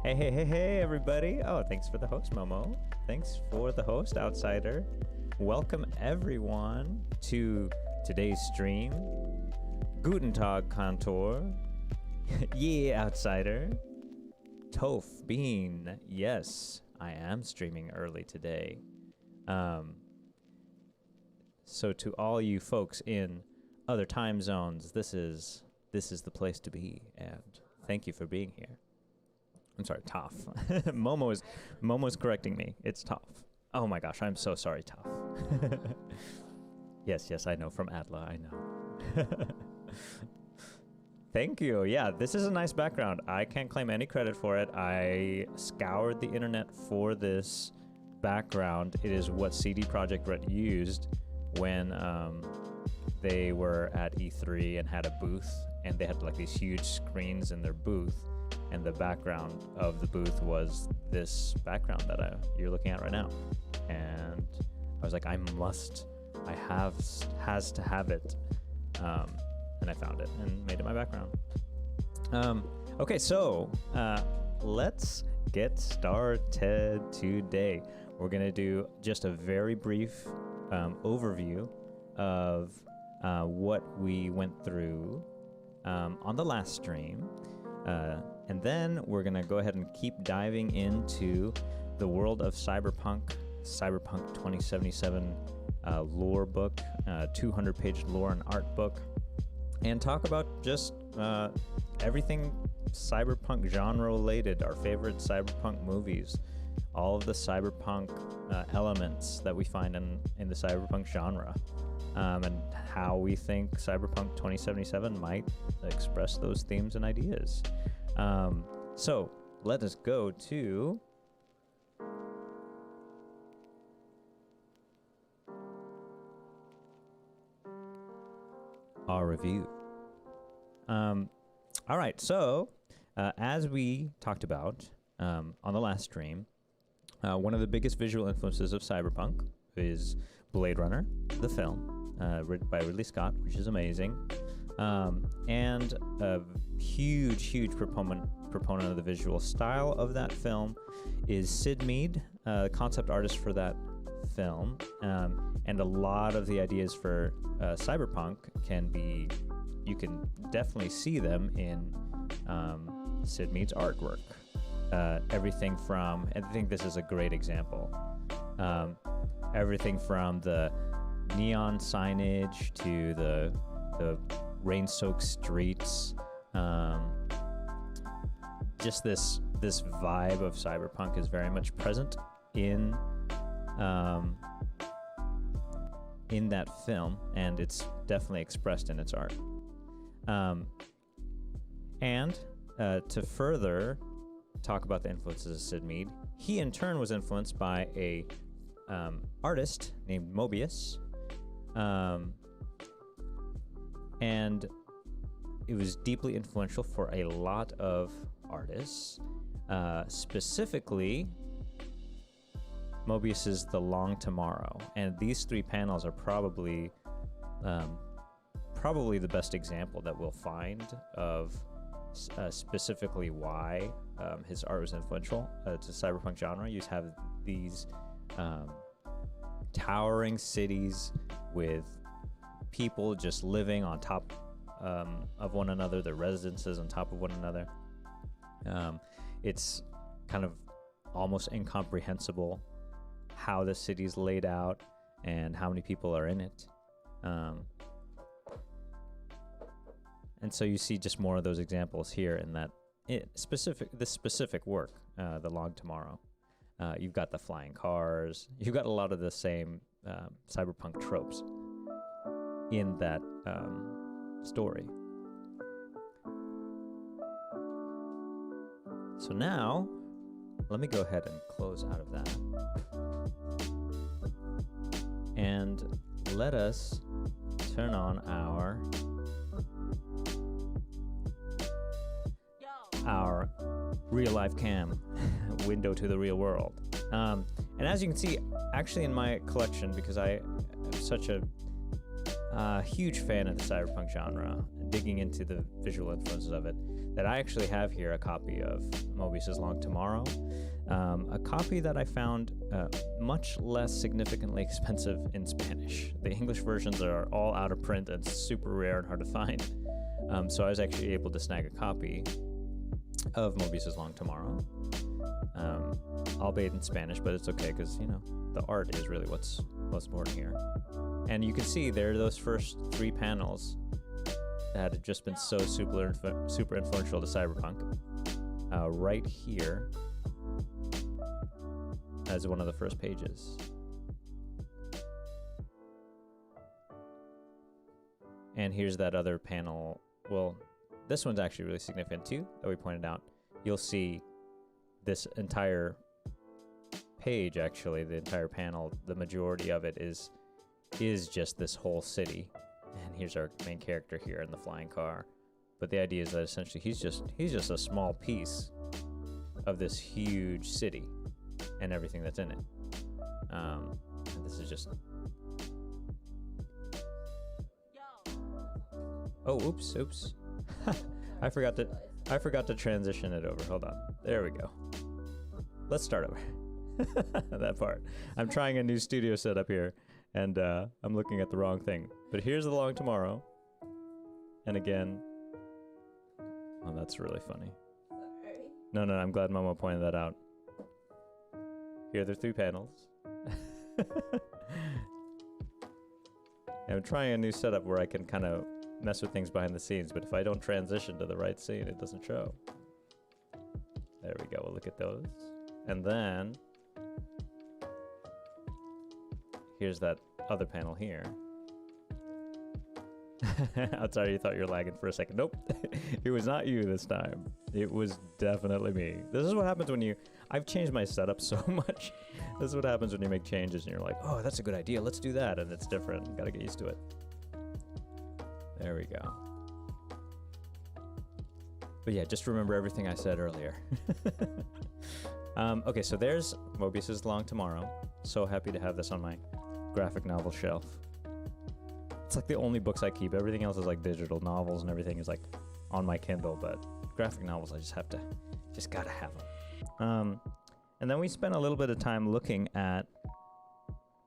Hey, everybody. Oh, thanks for the host, Momo. Thanks for the host, Outsider. Welcome, everyone, to today's stream. Guten Tag, Kantor. Yeah, Outsider. Toph Bean. Yes, I am streaming early today. So to all you folks in other time zones, this is the place to be, and thank you for being here. I'm sorry, Toph. Momo's correcting me. It's Toph. Oh my gosh, I'm so sorry, Toph. Yes, I know, from Adla, I know. Thank you. Yeah, this is a nice background. I can't claim any credit for it. I scoured the internet for this background. It is what CD Projekt Red used when they were at E3 and had a booth, and they had like these huge screens in their booth, and the background of the booth was this background that you're looking at right now. And I was like, has to have it. And I found it and made it my background. Okay, so let's get started today. We're gonna do just a very brief overview of what we went through on the last stream. And then we're going to go ahead and keep diving into the world of Cyberpunk 2077 lore book, 200-page lore and art book, and talk about just everything Cyberpunk genre related, our favorite Cyberpunk movies, all of the Cyberpunk elements that we find in the Cyberpunk genre, and how we think Cyberpunk 2077 might express those themes and ideas. So let us go to our review. All right, so as we talked about on the last stream, one of the biggest visual influences of Cyberpunk is Blade Runner, the film, written by Ridley Scott, which is amazing. And a huge proponent of the visual style of that film is Sid Mead, concept artist for that film. And a lot of the ideas for Cyberpunk you can definitely see them in Sid Mead's artwork. Everything from, and I think this is a great example, everything from the neon signage to the rain-soaked streets, just this vibe of Cyberpunk is very much present in that film, and it's definitely expressed in its art. And to further talk about the influences of Sid Mead, he in turn was influenced by a artist named Mobius, and it was deeply influential for a lot of artists. Specifically, Mobius's The Long Tomorrow, and these three panels are probably the best example that we'll find of specifically why his art was influential to Cyberpunk genre. You have these towering cities with people just living on top of one another, their residences on top of one another. It's kind of almost incomprehensible how the city's laid out and how many people are in it. And so you see just more of those examples here in this specific work, The Long Tomorrow. You've got the flying cars. You've got a lot of the same cyberpunk tropes in that story. So now, let me go ahead and close out of that. And let us turn on our real-life cam window to the real world. And as you can see, actually in my collection, because I am such a huge fan of the cyberpunk genre, digging into the visual influences of it, that I actually have here a copy of Mobius's Long Tomorrow, a copy that I found much less significantly expensive in Spanish. The English versions are all out of print and super rare and hard to find. So I was actually able to snag a copy of Mobius's Long Tomorrow, albeit in Spanish, but it's okay because, you know, the art is really what's important here. And you can see there are those first 3 panels that had just been so super influential to Cyberpunk. Right here as one of the first pages. And here's that other panel. Well, this one's actually really significant too, that we pointed out. You'll see this entire page, actually, the entire panel, the majority of it is just this whole city. And here's our main character here in the flying car. But the idea is that essentially he's just a small piece of this huge city and everything that's in it. And this is just... Oh, oops. I forgot to transition it over. Hold on. There we go. Let's start over. That part. I'm trying a new studio setup here, and I'm looking at the wrong thing. But here's the Long Tomorrow. And again... Oh, that's really funny. Sorry. No, I'm glad Momo pointed that out. Here are the 3 panels. I'm trying a new setup where I can kind of mess with things behind the scenes, but if I don't transition to the right scene, it doesn't show. There we go. We'll look at those. And then here's that other panel here. I'm sorry, you thought you were lagging for a second. Nope. It was not you this time. It was definitely me. This is what happens when you... I've changed my setup so much. This is what happens when you make changes and you're like, oh, that's a good idea. Let's do that. And it's different. You gotta get used to it. There we go. But yeah, just remember everything I said earlier. Okay, so there's Mobius's Long Tomorrow. So happy to have this on my graphic novel shelf. It's like the only books I keep. Everything else is like digital novels and everything is like on my Kindle, but graphic novels I just gotta have them. And then we spent a little bit of time looking at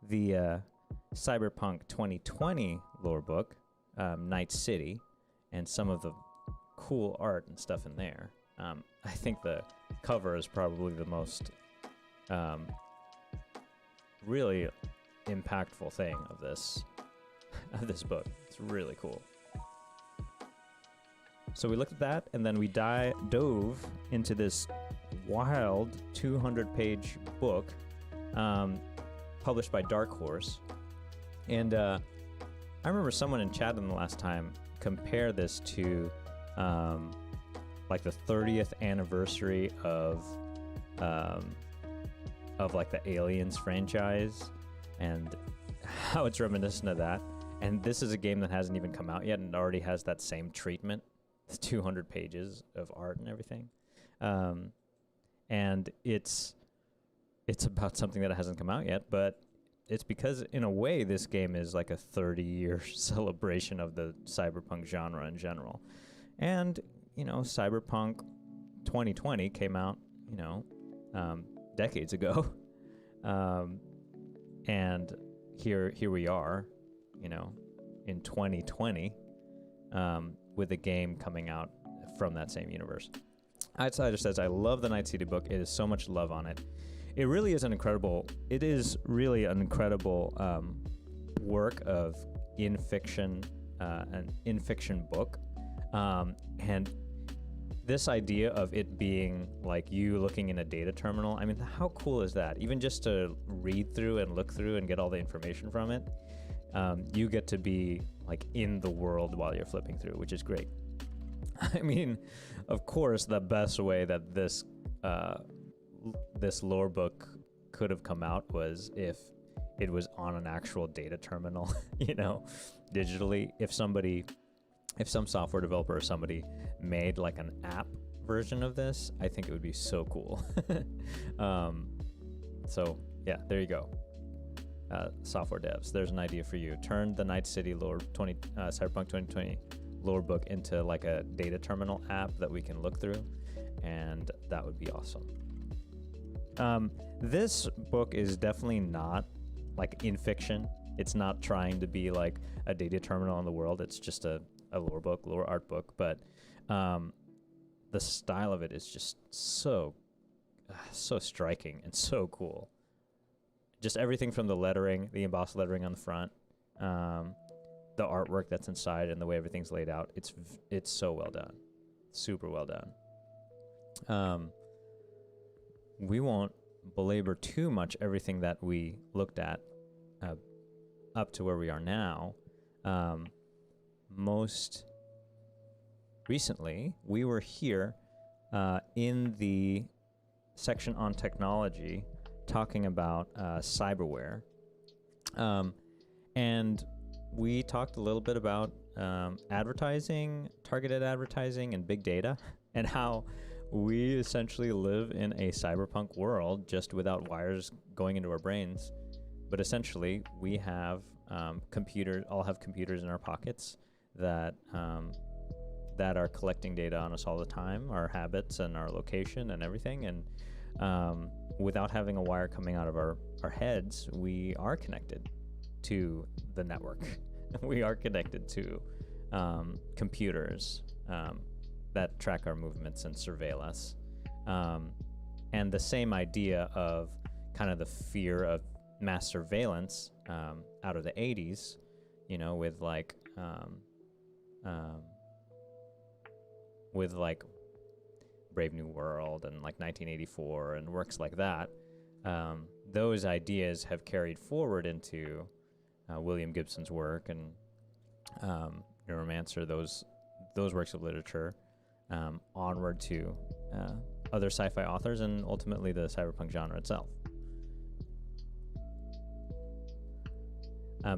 the Cyberpunk 2020 lore book, Night City, and some of the cool art and stuff in there. I think the cover is probably the most really impactful thing of this book. It's really cool. So we looked at that, and then we dove into this wild 200-page book published by Dark Horse. And I remember someone in chat in the last time compare this to like the 30th anniversary of like the Aliens franchise and how it's reminiscent of that. And this is a game that hasn't even come out yet and already has that same treatment. It's 200 pages of art and everything. And it's about something that hasn't come out yet, but it's because, in a way, this game is like a 30-year celebration of the cyberpunk genre in general. And, you know, Cyberpunk 2020 came out, you know, decades ago. And here we are, you know, in 2020, with a game coming out from that same universe. Outsider says, I love the Night City book. It is so much love on it. It really is an incredible work of an in-fiction book. And this idea of it being like you looking in a data terminal, I mean, how cool is that? Even just to read through and look through and get all the information from it, you get to be like in the world while you're flipping through, which is great. I mean, of course, the best way that this lore book could have come out was if it was on an actual data terminal, you know, digitally. If some software developer or somebody made like an app version of this, I think it would be so cool. So yeah, there you go. Software devs, there's an idea for you. Turn the Night City lore Cyberpunk 2020 lore book into like a data terminal app that we can look through, and that would be awesome. This book is definitely not like in fiction. It's not trying to be like a data terminal in the world. It's just a lore book, lore art book. But the style of it is just so striking and so cool. Just everything from the lettering, the embossed lettering on the front, the artwork that's inside, and the way everything's laid out. It's so well done, super well done. We won't belabor too much everything that we looked at up to where we are now. Most recently, we were here in the section on technology talking about cyberware. And we talked a little bit about advertising, targeted advertising, and big data, and how we essentially live in a cyberpunk world just without wires going into our brains. But essentially, we have all have computers in our pockets that are collecting data on us all the time, our habits and our location and everything. And without having a wire coming out of our heads, we are connected to the network. We are connected to computers that track our movements and surveil us. And the same idea of kind of the fear of mass surveillance out of the 80s, with like Brave New World and like 1984 and works like that. Those ideas have carried forward into William Gibson's work and Neuromancer, those works of literature, onward to other sci-fi authors and ultimately the cyberpunk genre itself.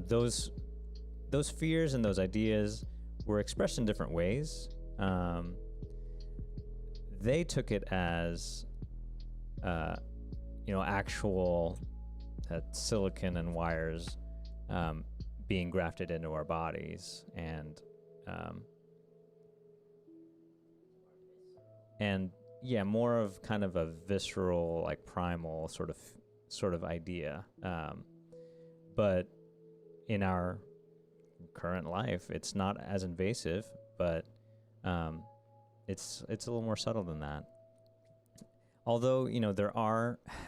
Those fears and those ideas were expressed in different ways. They took it as, actual silicon and wires being grafted into our bodies, and more of kind of a visceral, like primal sort of idea. But in our current life, it's not as invasive, but it's a little more subtle than that. Although,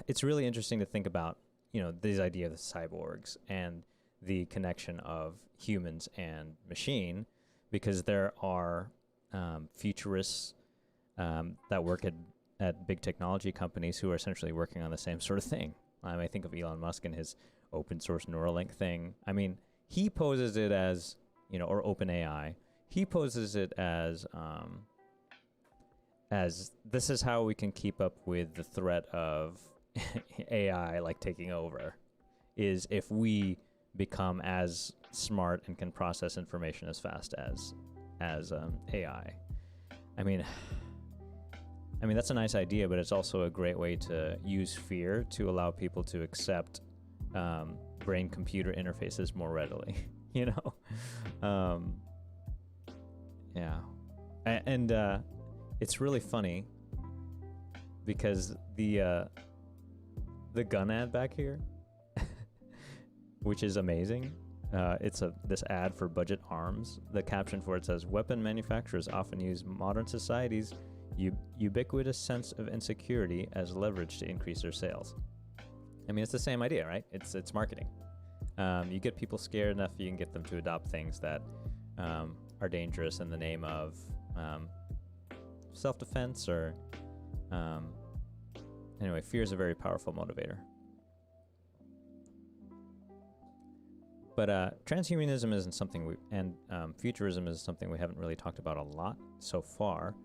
it's really interesting to think about, these ideas of cyborgs and the connection of humans and machine, because there are futurists that work at big technology companies who are essentially working on the same sort of thing. I think of Elon Musk and his open source Neuralink thing. I mean, he poses it as, or OpenAI, he poses it as this is how we can keep up with the threat of AI like taking over, is if we become as smart and can process information as fast as AI. I mean, that's a nice idea, but it's also a great way to use fear to allow people to accept brain-computer interfaces more readily. And it's really funny because the gun ad back here, which is amazing. It's this ad for Budget Arms. The caption for it says, "Weapon manufacturers often use modern society's ubiquitous sense of insecurity as leverage to increase their sales." I mean, it's the same idea, right? It's marketing. You get people scared enough, you can get them to adopt things that are dangerous in the name of self-defense or anyway, fear is a very powerful motivator. But transhumanism isn't something and futurism is something we haven't really talked about a lot so far.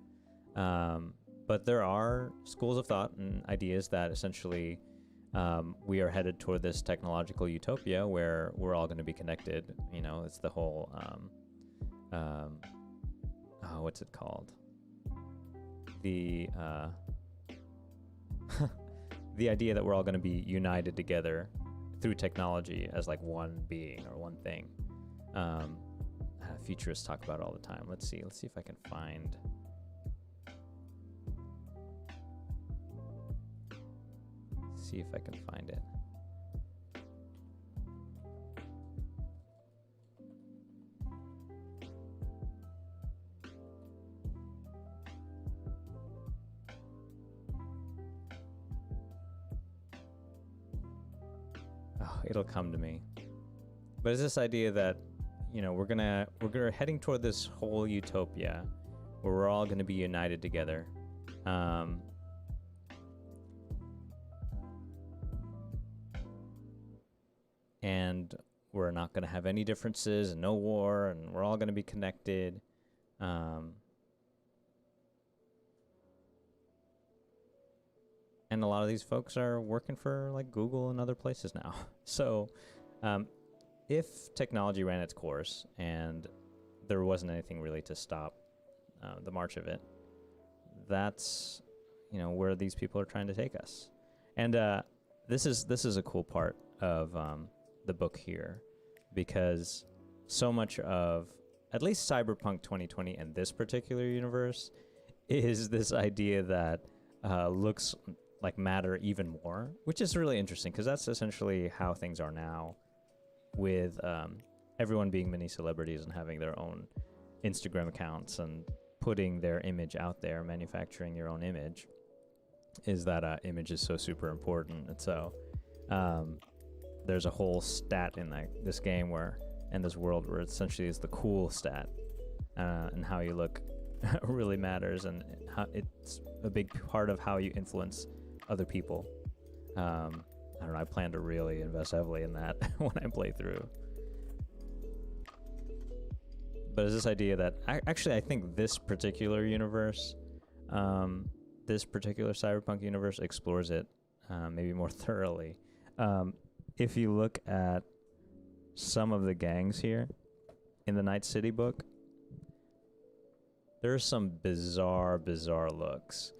But there are schools of thought and ideas that essentially we are headed toward this technological utopia where we're all going to be connected. It's the whole, what's it called? The the idea that we're all going to be united together through technology as like one being or one thing. futurists talk about all the time. Let's see if I can find. See if I can find it. Oh, it'll come to me. But it's this idea that, you know, we're heading toward this whole utopia where we're all gonna be united together. And we're not going to have any differences and no war, and we're all going to be connected. And a lot of these folks are working for like Google and other places now. So if technology ran its course and there wasn't anything really to stop the march of it, that's, you know, where these people are trying to take us. And this is a cool part of the book here, because so much of at least Cyberpunk 2020 and this particular universe is this idea that looks like matter even more, which is really interesting because that's essentially how things are now, with everyone being mini celebrities and having their own Instagram accounts and putting their image out there, manufacturing your own image, is that image is so super important. And so there's a whole stat in this game in this world where essentially is the cool stat, and how you look really matters, and how it's a big part of how you influence other people. I don't know, I plan to really invest heavily in that when I play through. But it's this idea that I think this particular universe, this particular Cyberpunk universe explores it maybe more thoroughly. If you look at some of the gangs here in the Night City book, there's some bizarre looks.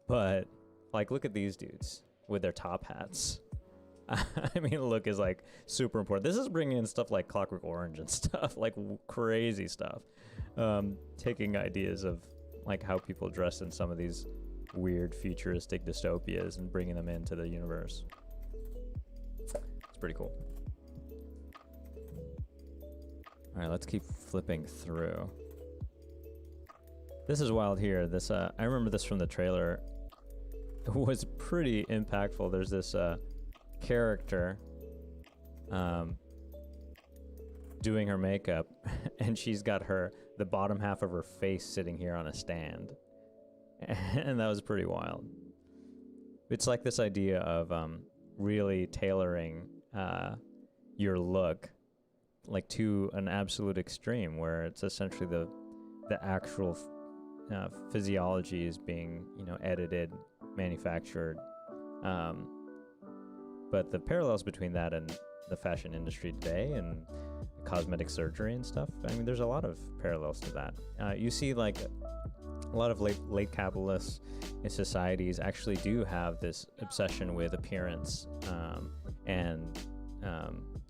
But like, look at these dudes with their top hats. I mean, look is like super important. This is bringing in stuff like Clockwork Orange and stuff, like crazy stuff. Taking ideas of like how people dress in some of these weird futuristic dystopias and bringing them into the universe. It's pretty cool. All right, let's keep flipping through. This is wild here. This I remember this from the trailer. It was pretty impactful. There's this character doing her makeup, and she's got the bottom half of her face sitting here on a stand. And that was pretty wild. It's like this idea of really tailoring your look like to an absolute extreme, where it's essentially the actual physiology is being, you know, edited, manufactured. But the parallels between that and the fashion industry today and cosmetic surgery and stuff, I mean, there's a lot of parallels to that. You see, like, a lot of late capitalists in societies actually do have this obsession with appearance and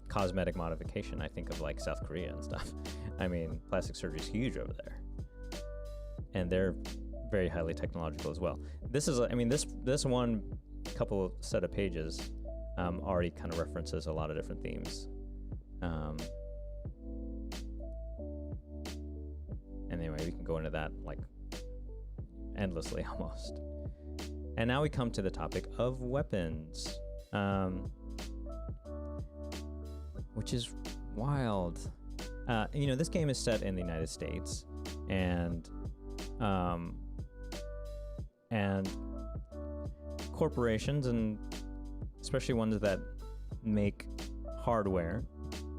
cosmetic modification. I think of like South Korea and stuff. I mean, plastic surgery is huge over there, and they're very highly technological as well. This is, I mean, this one couple set of pages already kind of references a lot of different themes. And anyway, we can go into that like endlessly almost. And now we come to the topic of weapons, which is wild. You know, this game is set in the United States, and corporations, and especially ones that make hardware,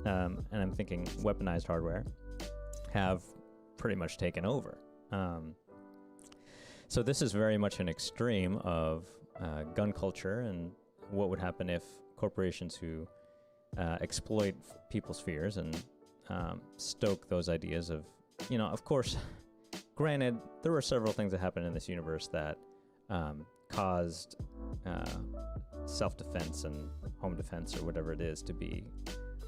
and I'm thinking weaponized hardware, have pretty much taken over. So this is very much an extreme of gun culture and what would happen if corporations who exploit people's fears and stoke those ideas of, you know, of course, granted, there were several things that happened in this universe that caused self-defense and home defense or whatever it is to be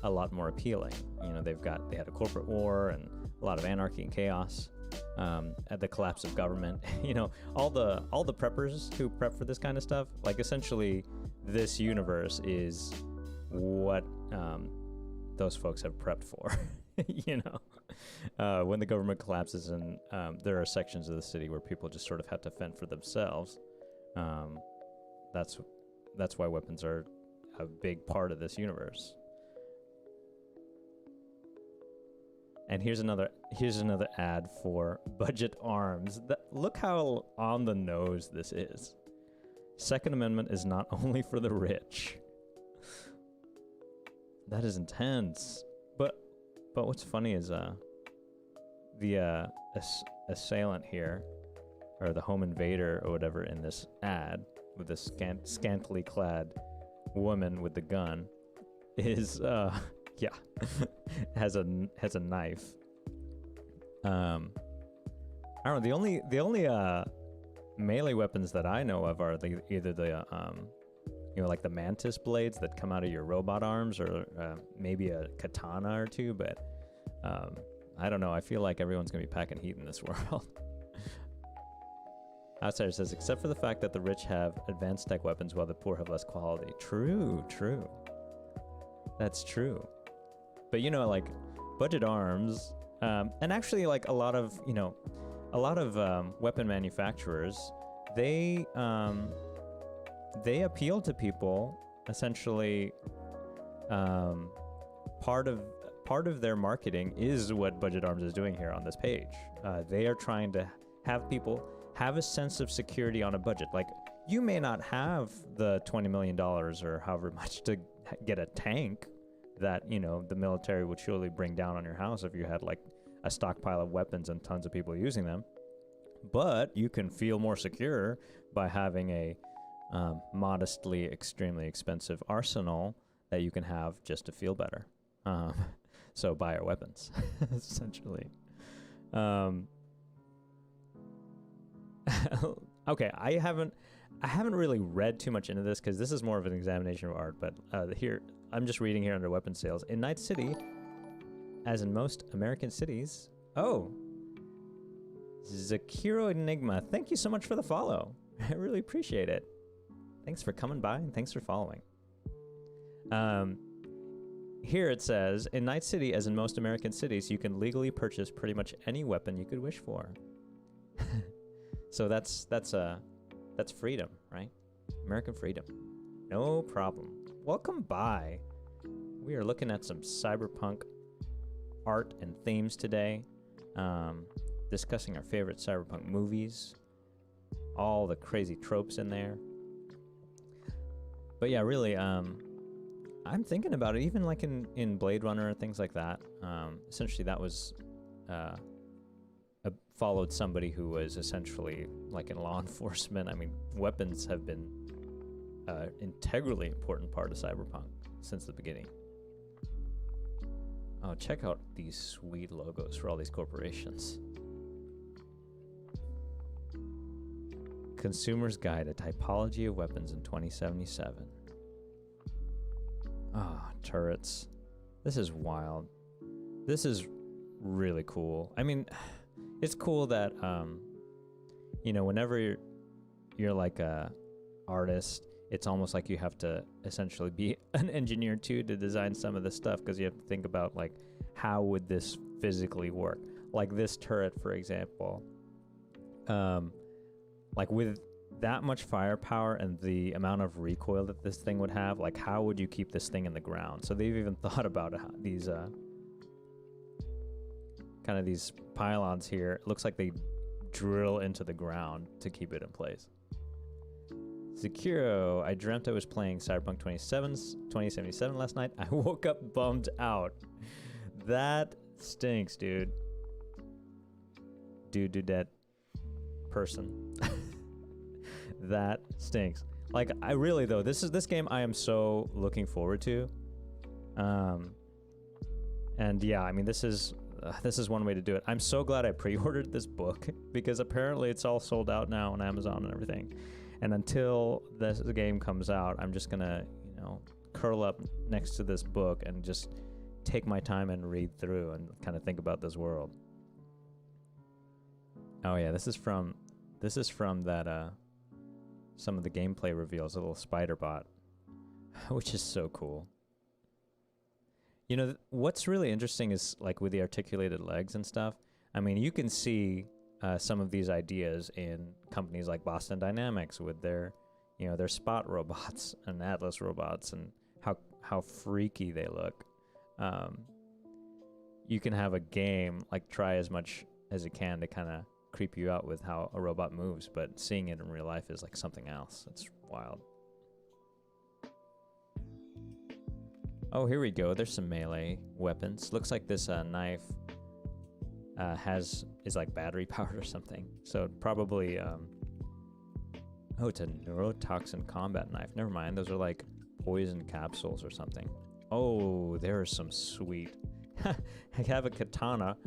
a lot more appealing. You know, they had a corporate war and a lot of anarchy and chaos. At the collapse of government, you know, all the preppers who prep for this kind of stuff, like essentially this universe is what those folks have prepped for. You know, when the government collapses and there are sections of the city where people just sort of have to fend for themselves. That's why weapons are a big part of this universe. And here's another ad for Budget Arms. Look how on the nose this is. Second Amendment is not only for the rich. That is intense. But what's funny is the assailant here, or the home invader or whatever in this ad with this scantily clad woman with the gun, is yeah, has a knife. I don't know. The only melee weapons that I know of are either the you know, like the mantis blades that come out of your robot arms, or maybe a katana or two. But I don't know. I feel like everyone's gonna be packing heat in this world. Outsider says, except for the fact that the rich have advanced tech weapons while the poor have less quality. True. That's true. But you know, like Budget Arms, and actually like a lot of weapon manufacturers, they appeal to people essentially. Part of their marketing is what Budget Arms is doing here on this page. They are trying to have people have a sense of security on a budget. Like, you may not have the $20 million or however much to get a tank that, you know, the military would surely bring down on your house if you had like a stockpile of weapons and tons of people using them. But you can feel more secure by having a modestly extremely expensive arsenal that you can have just to feel better. So buy our weapons, essentially. Okay, I haven't really read too much into this because this is more of an examination of art, but here, I'm just reading here under weapon sales. In Night City, as in most American cities... Oh! Zakiro Enigma, thank you so much for the follow. I really appreciate it. Thanks for coming by and thanks for following. Here it says, in Night City, as in most American cities, you can legally purchase pretty much any weapon you could wish for. So that's freedom, right? American freedom. No problem. Welcome by. We are looking at some cyberpunk art and themes today. Discussing our favorite cyberpunk movies. All the crazy tropes in there. But yeah, really, I'm thinking about it, even like in Blade Runner and things like that. Essentially, that was followed somebody who was essentially like in law enforcement. I mean, weapons have been an integrally important part of cyberpunk since the beginning. Oh, check out these sweet logos for all these corporations. Consumer's Guide, a typology of weapons in 2077. Ah, turrets. This is wild. This is really cool. I mean, it's cool that, you know, whenever you're like a artist, it's almost like you have to essentially be an engineer too to design some of this stuff, because you have to think about like, how would this physically work? Like this turret, for example, like with that much firepower and the amount of recoil that this thing would have, like how would you keep this thing in the ground? So they've even thought about these kind of these pylons here. It looks like they drill into the ground to keep it in place. Zakiro, I dreamt I was playing Cyberpunk 2077 last night. I woke up bummed out. That stinks, dude. That person. That stinks. Like, I really, though, this game I am so looking forward to. And yeah, I mean, this is one way to do it. I'm so glad I pre-ordered this book, because apparently it's all sold out now on Amazon and everything. And until this game comes out, I'm just gonna, you know, curl up next to this book and just take my time and read through and kind of think about this world. Oh yeah, this is from that some of the gameplay reveals, a little spider bot, which is so cool. You know, what's really interesting is like with the articulated legs and stuff. I mean, you can see some of these ideas in companies like Boston Dynamics with their, you know, their Spot robots and Atlas robots, and how freaky they look. You can have a game like try as much as it can to kind of creep you out with how a robot moves, but seeing it in real life is like something else. It's wild. Oh, here we go. There's some melee weapons. Looks like this knife is like battery powered or something. So probably oh, it's a neurotoxin combat knife. Never mind. Those are like poison capsules or something. Oh, there are some sweet. I have a katana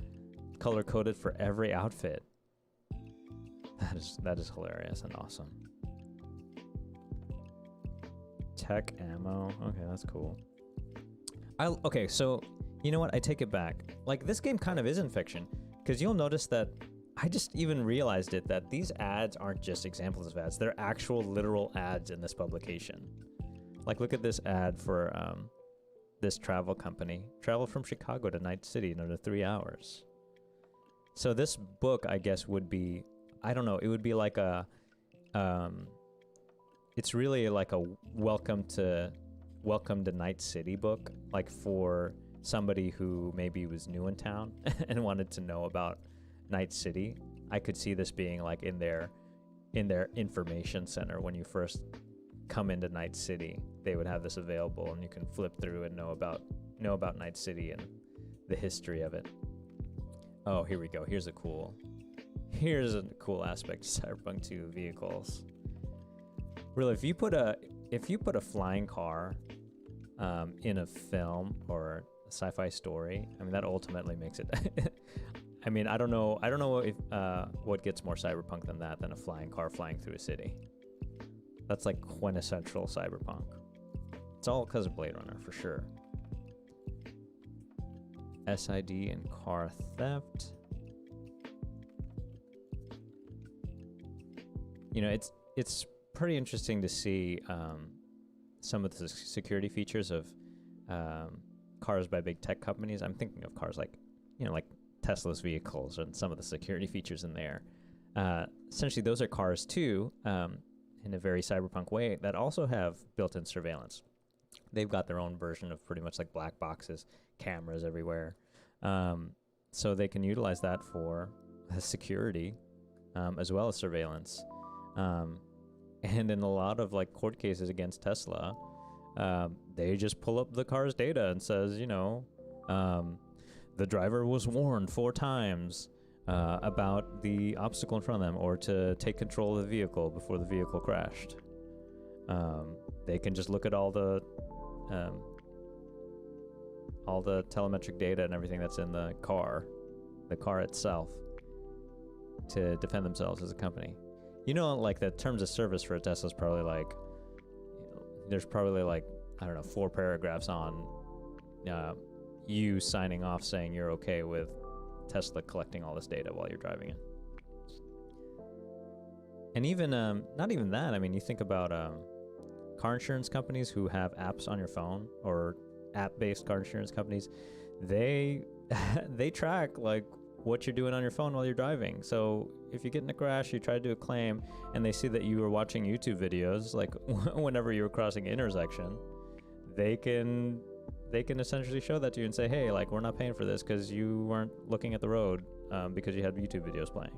color coded for every outfit. That is hilarious and awesome. Tech ammo. Okay, that's cool. Okay, so you know what? I take it back. Like, this game kind of is in fiction, because you'll notice that I just even realized it, that these ads aren't just examples of ads. They're actual literal ads in this publication. Like, look at this ad for this travel company. Travel from Chicago to Night City in under 3 hours. So this book, I guess, would be, I don't know, it would be like a, it's really like a welcome to Night City book, like for somebody who maybe was new in town and wanted to know about Night City. I could see this being like in their information center when you first come into Night City. They would have this available, and you can flip through and know about Night City and the history of it. Oh, here we go. Here's a cool aspect of Cyberpunk 2 vehicles. Really, if you put a flying car in a film or a sci-fi story, I mean, that ultimately makes it. I mean, I don't know if what gets more cyberpunk than a flying car flying through a city. That's like quintessential cyberpunk. It's all because of Blade Runner for sure. SID and car theft. You know, it's pretty interesting to see some of the security features of cars by big tech companies. I'm thinking of cars like, you know, like Tesla's vehicles and some of the security features in there. Essentially, those are cars too, in a very cyberpunk way, that also have built-in surveillance. They've got their own version of pretty much like black boxes, cameras everywhere. So they can utilize that for security as well as surveillance. And in a lot of like court cases against Tesla, they just pull up the car's data and says, you know, the driver was warned 4 times about the obstacle in front of them, or to take control of the vehicle before the vehicle crashed. They can just look at all the telemetric data and everything that's in the car itself, to defend themselves as a company. You know, like the terms of service for a Tesla is probably like, there's probably like, I don't know, 4 paragraphs on you signing off saying you're okay with Tesla collecting all this data while you're driving it. And even, not even that, I mean, you think about car insurance companies who have apps on your phone, or app-based car insurance companies, they track like what you're doing on your phone while you're driving. So if you get in a crash, you try to do a claim, and they see that you were watching YouTube videos, like whenever you were crossing an intersection, they can essentially show that to you and say, hey, like, we're not paying for this because you weren't looking at the road because you had YouTube videos playing.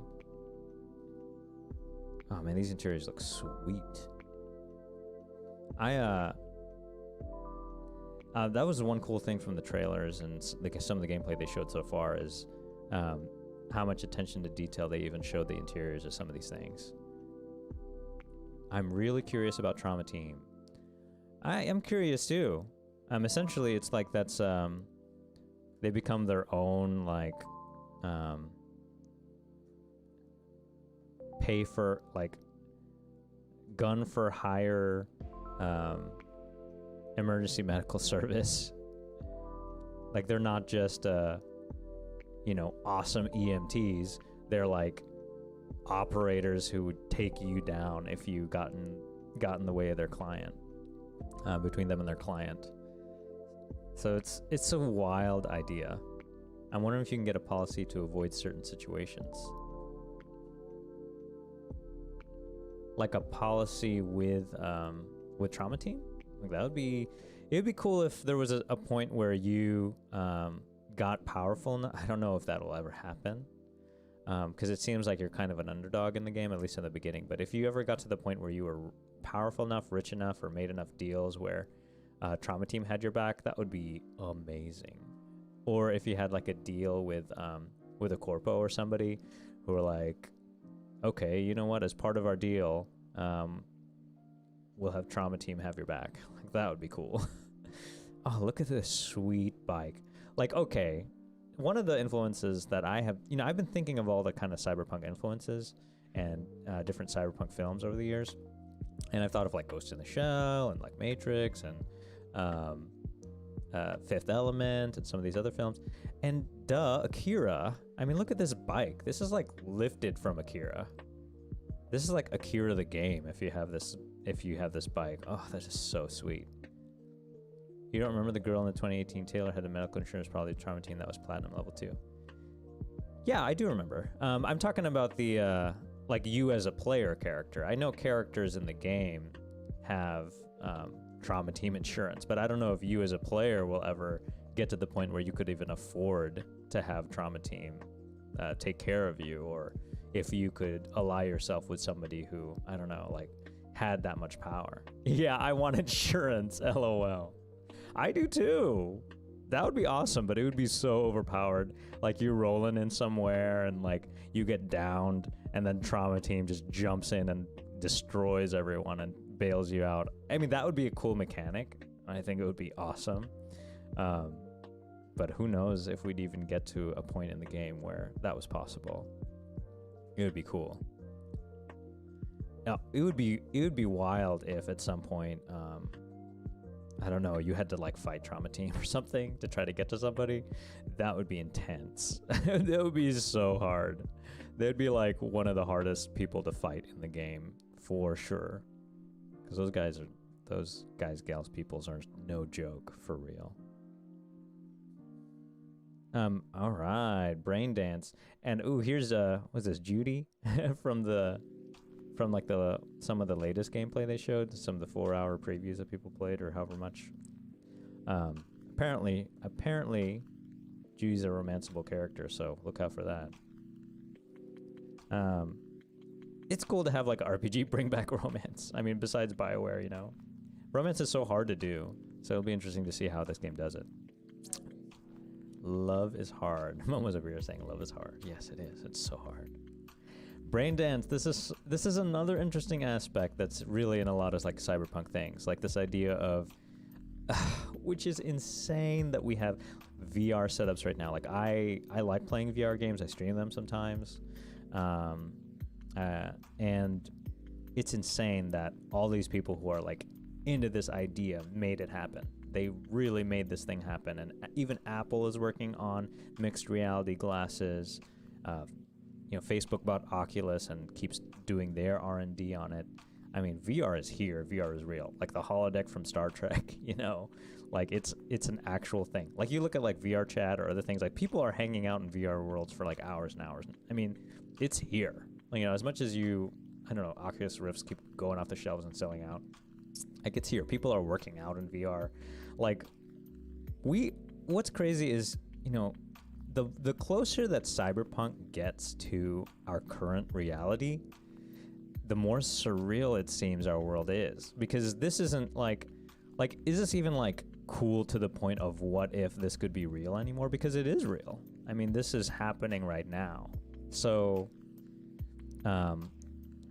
Oh man, these interiors look sweet. That was one cool thing from the trailers and some of the gameplay they showed so far, is how much attention to detail they even showed the interiors of some of these things. I'm really curious about Trauma Team. I am curious too. Essentially, it's like that's they become their own like pay for like gun for hire emergency medical service Like they're not just awesome EMTs. They're like operators who would take you down if you got in the way of their client, between them and their client. So it's a wild idea. I'm wondering if you can get a policy to avoid certain situations. Like a policy with trauma team? Like it'd be cool if there was a point where you got powerful enough. I don't know if that'll ever happen. Because it seems like you're kind of an underdog in the game, at least in the beginning. But if you ever got to the point where you were powerful enough, rich enough, or made enough deals where Trauma Team had your back, that would be amazing. Or if you had like a deal with a corpo or somebody who were like, okay, you know what? As part of our deal, we'll have Trauma Team have your back. Like that would be cool. Oh, look at this sweet bike. Like, okay. One of the influences that I have, I've been thinking of all the kind of cyberpunk influences and different cyberpunk films over the years. And I've thought of like Ghost in the Shell and like Matrix and Fifth Element and some of these other films. And Akira. I mean, look at this bike. This is like lifted from Akira. This is like Akira the game if you have this bike. Oh, that is so sweet. You don't remember the girl in the 2018 Taylor had the medical insurance, probably Trauma Team that was platinum level 2. Yeah, I do remember. I'm talking about the like you as a player character. I know characters in the game have Trauma Team insurance, but I don't know if you as a player will ever get to the point where you could even afford to have Trauma Team take care of you, or if you could ally yourself with somebody who, I don't know, like had that much power. Yeah, I want insurance, LOL. I do too. That would be awesome, but it would be so overpowered. Like you're rolling in somewhere and like you get downed and then Trauma Team just jumps in and destroys everyone and bails you out. I mean, that would be a cool mechanic. I think it would be awesome. But who knows if we'd even get to a point in the game where that was possible. It would be cool. Now, it would be wild if at some point, I don't know, you had to like fight Trauma Team or something to try to get to somebody. That would be intense. That would be so hard. They'd be like one of the hardest people to fight in the game for sure. Because those guys, gals, peoples are no joke for real. All right, Brain Dance. And here's what's this, Judy? from like some of the latest gameplay they showed, some of the 4-hour previews that people played, or however much. Apparently, Judy's a romanceable character, so look out for that. It's cool to have like RPG bring back romance. I mean, besides BioWare, romance is so hard to do, so it'll be interesting to see how this game does it. Love is hard. Mom was over here saying love is hard. Yes, it is. It's so hard. Brain Dance. This is another interesting aspect that's really in a lot of like cyberpunk things, like this idea of, which is insane that we have VR setups right now. Like I like playing VR games. I stream them sometimes, and it's insane that all these people who are like into this idea made it happen. They really made this thing happen, and even Apple is working on mixed reality glasses. Facebook bought Oculus and keeps doing their R&D on it. I mean, VR is here. VR is real. Like the holodeck from Star Trek, like it's an actual thing. Like you look at like VR chat or other things, like people are hanging out in VR worlds for like hours and hours. I mean, it's here. As much as Oculus Rifts keep going off the shelves and selling out, like it's here. People are working out in VR. Like what's crazy is, the closer that cyberpunk gets to our current reality, the more surreal it seems our world is. Because this isn't like is this even like cool to the point of what if this could be real anymore? Because it is real. I mean, this is happening right now. So,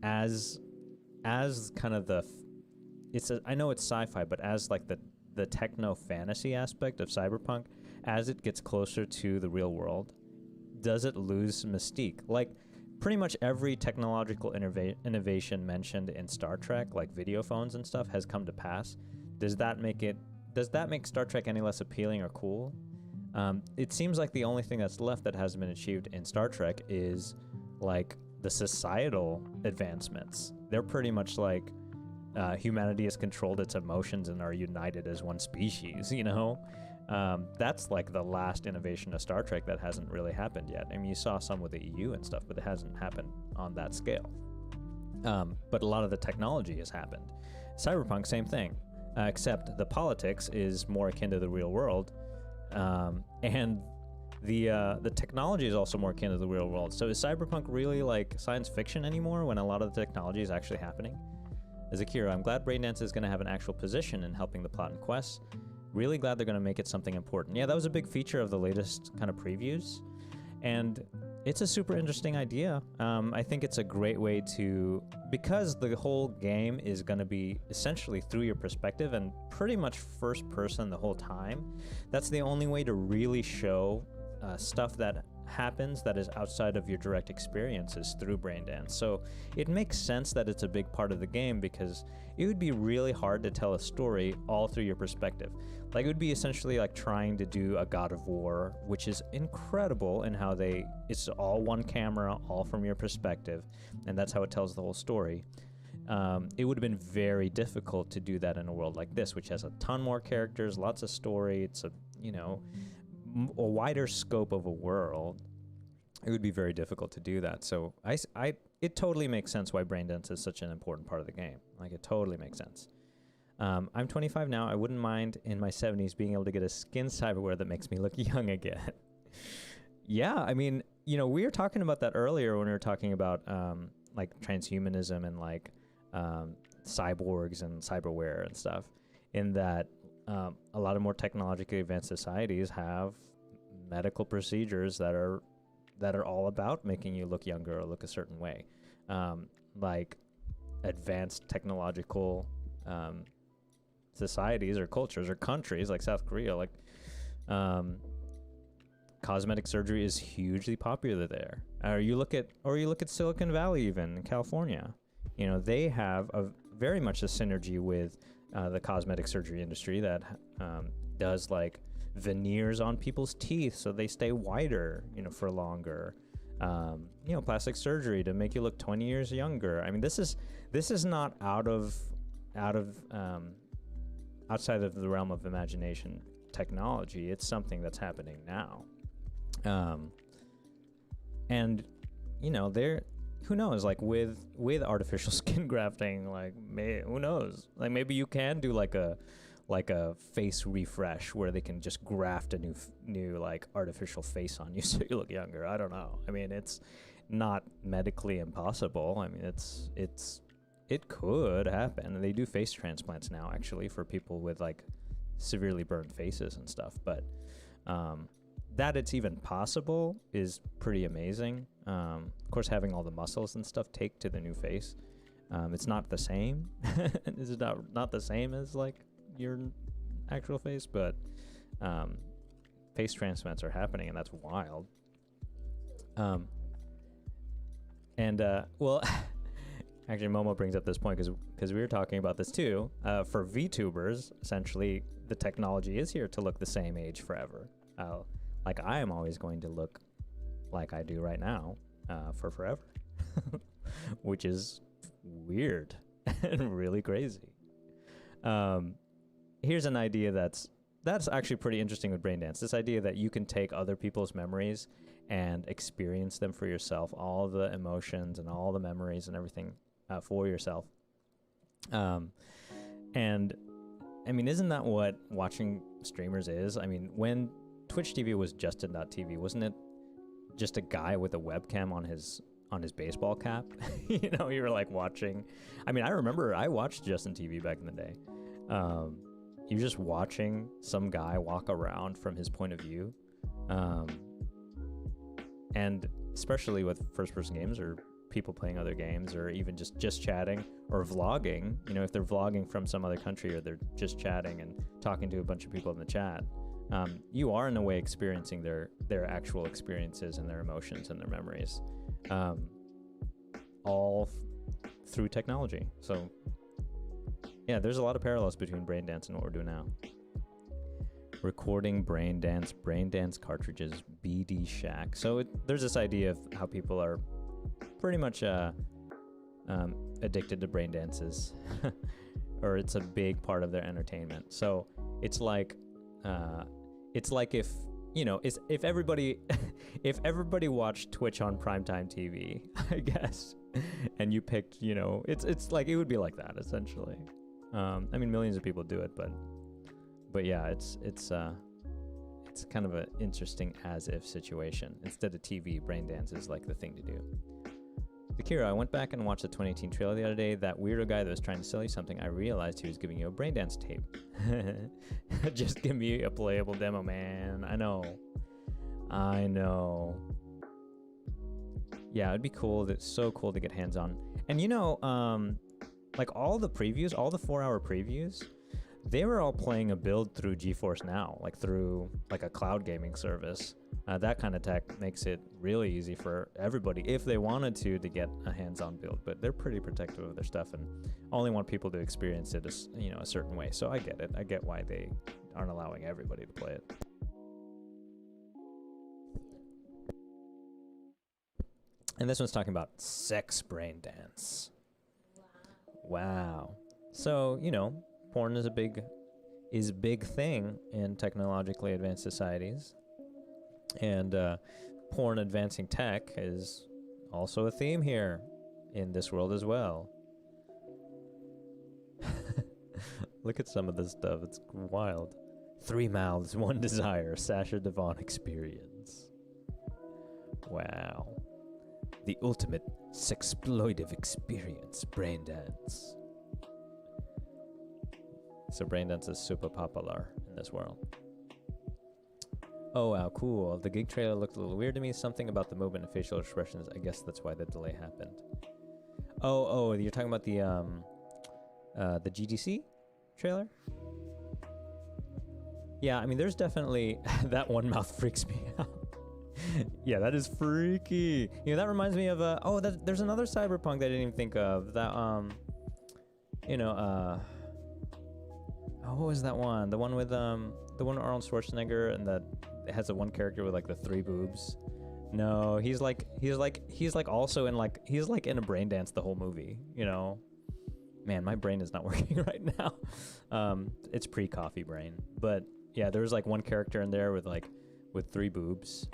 as kind of I know it's sci-fi, but as like the techno fantasy aspect of cyberpunk, as it gets closer to the real world, does it lose mystique? Like pretty much every technological innovation mentioned in Star Trek, like video phones and stuff, has come to pass. Does that make Star Trek any less appealing or cool? It seems like the only thing that's left that hasn't been achieved in Star Trek is like the societal advancements. They're pretty much like humanity has controlled its emotions and are united as one species, you know? That's like the last innovation of Star Trek that hasn't really happened yet. I mean, you saw some with the EU and stuff, but it hasn't happened on that scale. But a lot of the technology has happened. Cyberpunk, same thing, except the politics is more akin to the real world, and the technology is also more akin to the real world. So is Cyberpunk really like science fiction anymore when a lot of the technology is actually happening? As Akira, I'm glad Braindance is going to have an actual position in helping the plot and quests. Really glad they're going to make it something important. Yeah, that was a big feature of the latest kind of previews, and it's a super interesting idea. I think it's a great way to, because the whole game is going to be essentially through your perspective and pretty much first person the whole time. That's the only way to really show stuff that happens that is outside of your direct experiences through Braindance. So it makes sense that it's a big part of the game, because it would be really hard to tell a story all through your perspective. Like, it would be essentially like trying to do a God of War, which is incredible in how it's all one camera, all from your perspective, and that's how it tells the whole story. It would have been very difficult to do that in a world like this, which has a ton more characters, lots of story. It's a wider scope of a world. It would be very difficult to do that. So it totally makes sense why Braindance is such an important part of the game. Like, it totally makes sense. I'm 25 now. I wouldn't mind in my 70s being able to get a skin cyberware that makes me look young again. Yeah, I mean, we were talking about that earlier when we were talking about like transhumanism and like cyborgs and cyberware and stuff, in that a lot of more technologically advanced societies have medical procedures that are all about making you look younger or look a certain way, like advanced technological societies or cultures or countries like South Korea, like cosmetic surgery is hugely popular there. Or you look at Silicon Valley, even in California. They have very much a synergy with the cosmetic surgery industry that does like veneers on people's teeth so they stay whiter, for longer. Plastic surgery to make you look 20 years younger. I mean, this is not outside of the realm of imagination technology. It's something that's happening now. And who knows, like with artificial skin grafting, like who knows, like maybe you can do like a face refresh where they can just graft a new like artificial face on you so you look younger. I don't know. I mean, it's not medically impossible. I mean, it could happen. They do face transplants now, actually, for people with like severely burned faces and stuff. But that it's even possible is pretty amazing. Of course, having all the muscles and stuff take to the new face. It's not the same. It's not the same as like your actual face, but face transplants are happening, and that's wild. Well, actually, Momo brings up this point because we were talking about this too. For VTubers, essentially, the technology is here to look the same age forever. Like, I am always going to look like I do right now for forever, which is weird and really crazy. Here's an idea that's actually pretty interesting with Braindance. This idea that you can take other people's memories and experience them for yourself, all the emotions and all the memories and everything for yourself. And I mean, isn't that what watching streamers is? I mean, when Twitch TV was Justin.tv, wasn't it just a guy with a webcam on his baseball cap? You were like watching. I mean, I remember I watched Justin TV back in the day. You're just watching some guy walk around from his point of view. And especially with first-person games or people playing other games, or even just chatting or vlogging, if they're vlogging from some other country or they're just chatting and talking to a bunch of people in the chat, you are in a way experiencing their actual experiences and their emotions and their memories, all through technology. So yeah, there's a lot of parallels between Braindance and what we're doing now. Recording brain dance cartridges, BD Shack. So there's this idea of how people are pretty much addicted to brain dances, or it's a big part of their entertainment. So it's like if if everybody if everybody watched Twitch on primetime TV, I guess, and you picked, it's like it would be like that essentially. I mean, millions of people do it, but yeah, it's kind of an interesting as if situation. Instead of TV, brain dance is like the thing to do. Akira, I went back and watched the 2018 trailer the other day. That weirdo guy that was trying to sell you something, I realized he was giving you a brain dance tape. Just give me a playable demo, man. I know. Yeah, it'd be cool. It's so cool to get hands on. And like all the previews, all the 4-hour previews, they were all playing a build through GeForce Now, like through like a cloud gaming service. That kind of tech makes it really easy for everybody, if they wanted to get a hands-on build. But they're pretty protective of their stuff and only want people to experience it as, a certain way. So I get it. I get why they aren't allowing everybody to play it. And this one's talking about sex brain dance. Wow. So, porn is a big thing in technologically advanced societies. And porn advancing tech is also a theme here in this world as well. Look at some of this stuff. It's wild. 3 mouths, 1 desire. Sasha Devon experience. Wow. The ultimate sexploitive experience. Brain dance. So brain dance is super popular in this world. Oh, wow, cool. The gig trailer looked a little weird to me. Something about the movement and facial expressions. I guess that's why the delay happened. Oh, you're talking about the GDC trailer? Yeah, I mean, there's definitely... that one mouth freaks me out. Yeah, that is freaky. That reminds me of... there's another Cyberpunk that I didn't even think of. That, what was that one? The one with Arnold Schwarzenegger and it has the one character with like the 3 boobs. No, he's like also in he's like in a brain dance the whole movie, Man, my brain is not working right now. It's pre-coffee brain. But yeah, there's like one character in there with 3 boobs.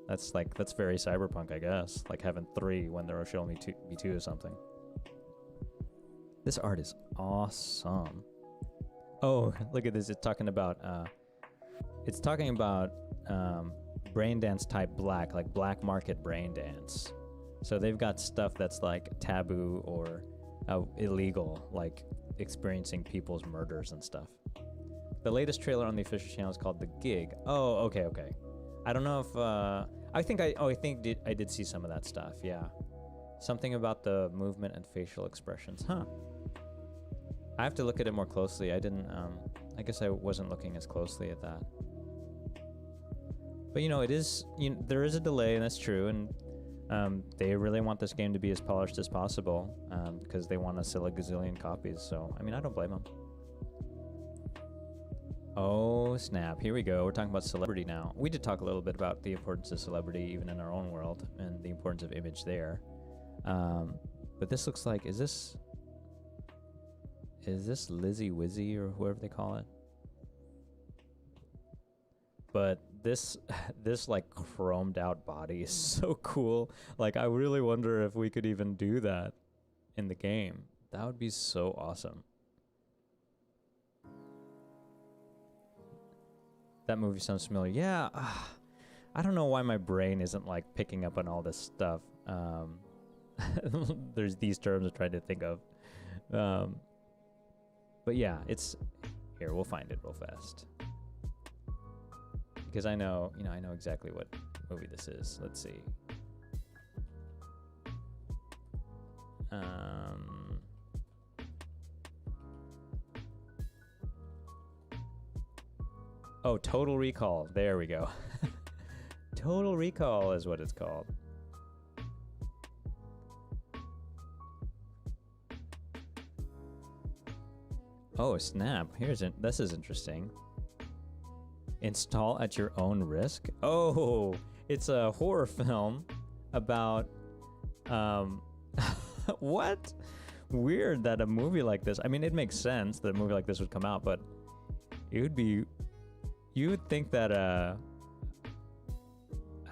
That's very Cyberpunk, I guess. Like having 3 when there should only be 2 or something. This art is awesome. Oh, look at this. It's talking about brain dance type black, like black market brain dance. So they've got stuff that's like taboo or illegal, like experiencing people's murders and stuff. The latest trailer on the official channel is called The Gig. Oh, okay. I don't know if I think I did see some of that stuff. Yeah, something about the movement and facial expressions. Huh. I have to look at it more closely. I didn't. I guess I wasn't looking as closely at that. But it is. There is a delay, and that's true. And they really want this game to be as polished as possible because they want to sell a gazillion copies. So I mean, I don't blame them. Oh snap! Here we go. We're talking about celebrity now. We did talk a little bit about the importance of celebrity, even in our own world, and the importance of image there. But this looks like is this Lizzie Wizzy or whoever they call it? But this like chromed out body is so cool. Like I really wonder if we could even do that in the game. That would be so awesome. That movie sounds familiar. Yeah, I don't know why my brain isn't like picking up on all this stuff. There's these terms I'm trying to think of. But yeah, it's here. We'll find it real fast because I know exactly what movie this is. Let's see. Oh, Total Recall. There we go. Total Recall is what it's called. Oh, snap. This is interesting. Install at your own risk. Oh, it's a horror film about what? Weird that a movie like this, I mean, it makes sense that a movie like this would come out, but it would be, you would think that I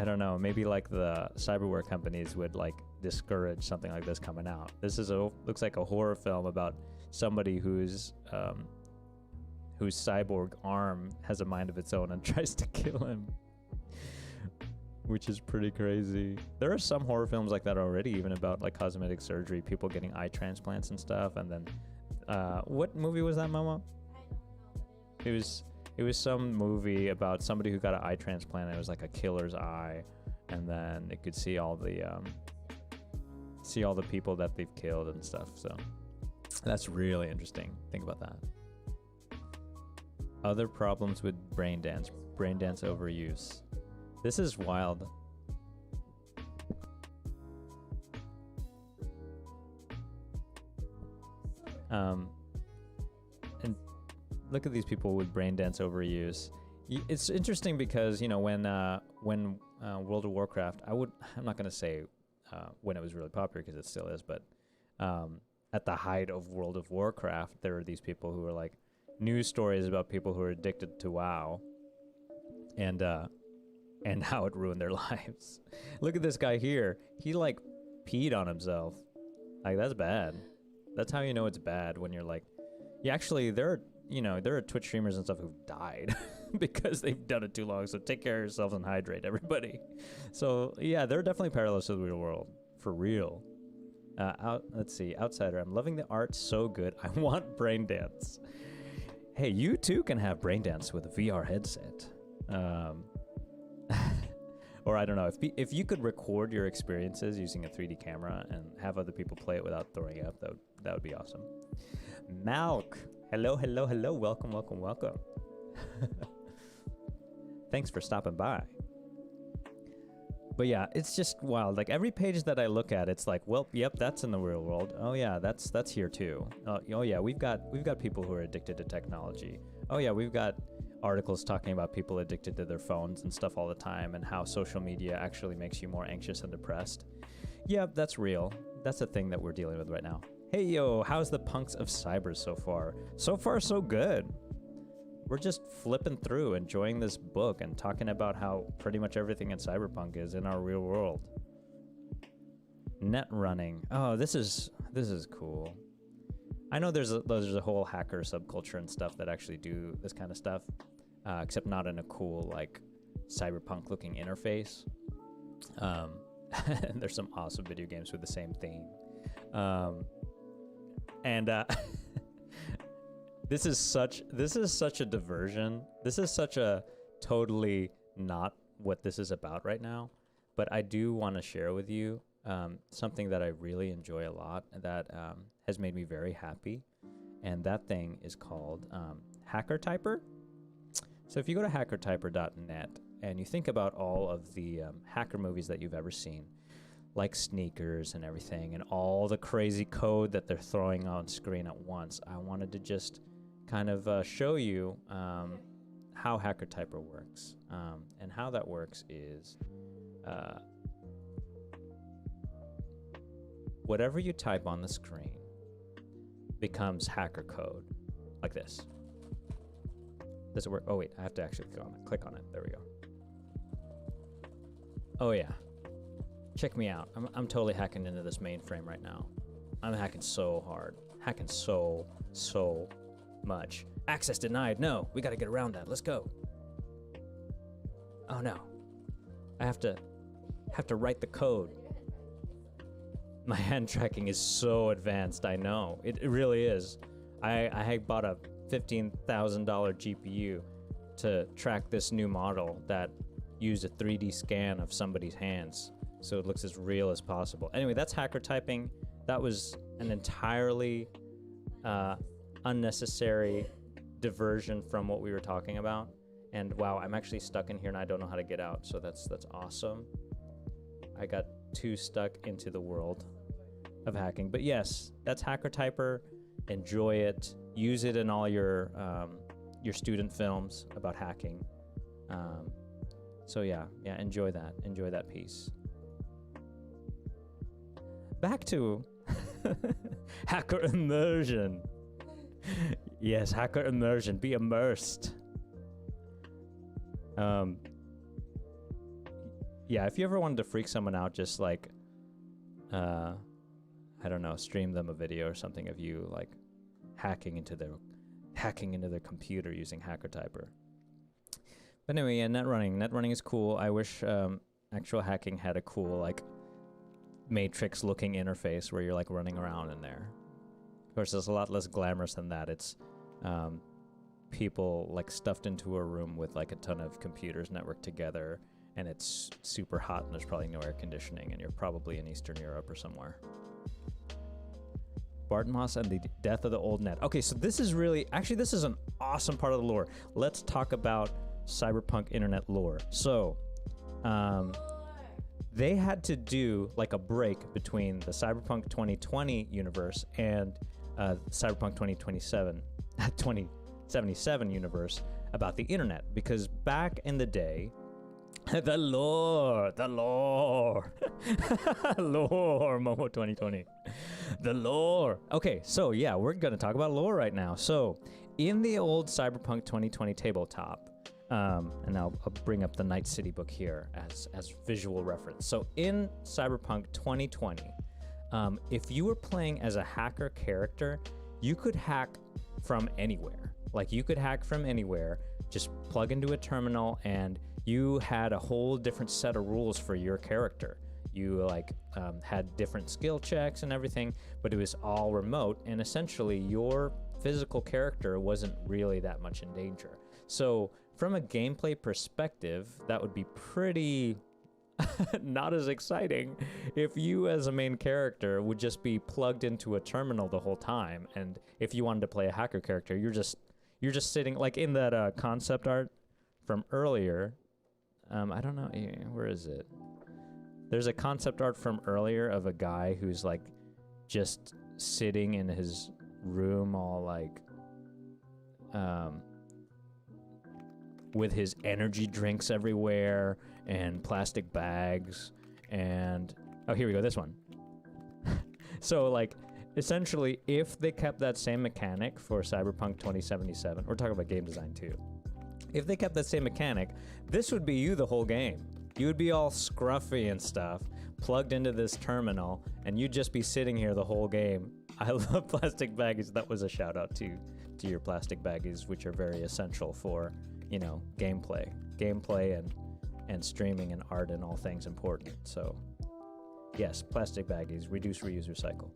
don't know, maybe like the cyberware companies would like discourage something like this coming out. This is looks like a horror film about somebody whose cyborg arm has a mind of its own and tries to kill him, which is pretty crazy. There are some horror films like that already, even about like cosmetic surgery, people getting eye transplants and stuff. And then what movie was that, Momo? It was some movie about somebody who got an eye transplant, and it was like a killer's eye, and then it could see all the people that they've killed and stuff. So that's really interesting. Think about that. Other problems with brain dance overuse. This is wild. And look at these people with brain dance overuse. It's interesting because, you know, when World of Warcraft, I'm not going to say when it was really popular, because it still is, but at the height of World of Warcraft, there were these people who were like news stories about people who are addicted to WoW and how it ruined their lives. Look at this guy here. He like peed on himself. Like, that's bad. That's how you know it's bad, when you're like, yeah, actually there are Twitch streamers and stuff who've died because they've done it too long. So take care of yourselves and hydrate, everybody. So yeah, there are definitely parallels to the real world, for real. Let's see, Outsider. I'm loving the art, so good. I want brain dance. Hey, you too can have brain dance with a VR headset. Or I don't know, if you could record your experiences using a 3D camera and have other people play it without throwing up, that would be awesome. Malk, hello, welcome. Thanks for stopping by. But yeah, it's just wild. Like, every page that I look at, it's like, well, yep, that's in the real world. Oh yeah, that's here too. Oh yeah, we've got people who are addicted to technology. Oh yeah, we've got articles talking about people addicted to their phones and stuff all the time, and how social media actually makes you more anxious and depressed. Yep, that's real. That's a thing that we're dealing with right now. Hey yo, how's the punks of cyber so far? So far, so good. We're just flipping through, enjoying this book, and talking about how pretty much everything in Cyberpunk is in our real world. Net running. Oh, this is cool. I know there's a whole hacker subculture and stuff that actually do this kind of stuff, except not in a cool, like, cyberpunk looking interface. And there's some awesome video games with the same theme. This is such a diversion. This is such a totally not what this is about right now. But I do want to share with you something that I really enjoy a lot, that has made me very happy. And that thing is called Hacker Typer. So if you go to hackertyper.net and you think about all of the hacker movies that you've ever seen, like Sneakers and everything, and all the crazy code that they're throwing on screen at once, I wanted to just kind of show you how Hacker Typer works. And how that works is whatever you type on the screen becomes hacker code, like this. Does it work? Oh wait, I have to actually click on it. There we go. Oh yeah. Check me out. I'm totally hacking into this mainframe right now. I'm hacking so hard. Hacking so much. Access denied. No, we gotta get around that. Let's go. Oh no. I have to write the code. My hand tracking is so advanced, I know. It really is. I bought a $15,000 GPU to track this new model that used a 3D scan of somebody's hands, so it looks as real as possible. Anyway, that's hacker typing. That was an entirely unnecessary diversion from what we were talking about. And wow, I'm actually stuck in here and I don't know how to get out, so that's awesome. I got too stuck into the world of hacking. But yes, that's Hacker Typer. Enjoy it. Use it in all your student films about hacking. So yeah, enjoy that piece. Back to hacker immersion. Yes, hacker immersion. Be immersed. Yeah, if you ever wanted to freak someone out, just like, I don't know, stream them a video or something of you like hacking into their computer using Hacker Typer. But anyway, yeah, net running is cool. I wish actual hacking had a cool like Matrix looking interface where you're like running around in there. Of course, it's a lot less glamorous than that. It's people like stuffed into a room with like a ton of computers networked together, and it's super hot and there's probably no air conditioning, and you're probably in Eastern Europe or somewhere. Bartmoss and the death of the old net. Okay, so this is really, actually this is an awesome part of the lore. Let's talk about Cyberpunk internet lore. So, they had to do like a break between the Cyberpunk 2020 universe and Cyberpunk 2077 universe about the internet, because back in the day, the lore, lore, Momo 2020, the lore. Okay, so yeah, we're gonna talk about lore right now. So, in the old Cyberpunk 2020 tabletop, and I'll bring up the Night City book here as visual reference. So in Cyberpunk 2020, if you were playing as a hacker character, you could hack from anywhere. Like you could hack from anywhere, just plug into a terminal, and you had a whole different set of rules for your character. You like had different skill checks and everything, but it was all remote, and essentially your physical character wasn't really that much in danger. So from a gameplay perspective, that would be pretty not as exciting if you as a main character would just be plugged into a terminal the whole time. And if you wanted to play a hacker character, you're just sitting like in that concept art from earlier. I don't know, where is it? There's a concept art from earlier of a guy who's like just sitting in his room all like with his energy drinks everywhere and plastic bags and oh, here we go, this one. So like essentially if they kept that same mechanic for Cyberpunk 2077, we're talking about game design too. If they kept that same mechanic, this would be you the whole game. You would be all scruffy and stuff, plugged into this terminal, and you'd just be sitting here the whole game. I love plastic baggies. That was a shout out to your plastic baggies, which are very essential for, you know, gameplay and streaming and art and all things important. So yes, plastic baggies, reduce, reuse, recycle.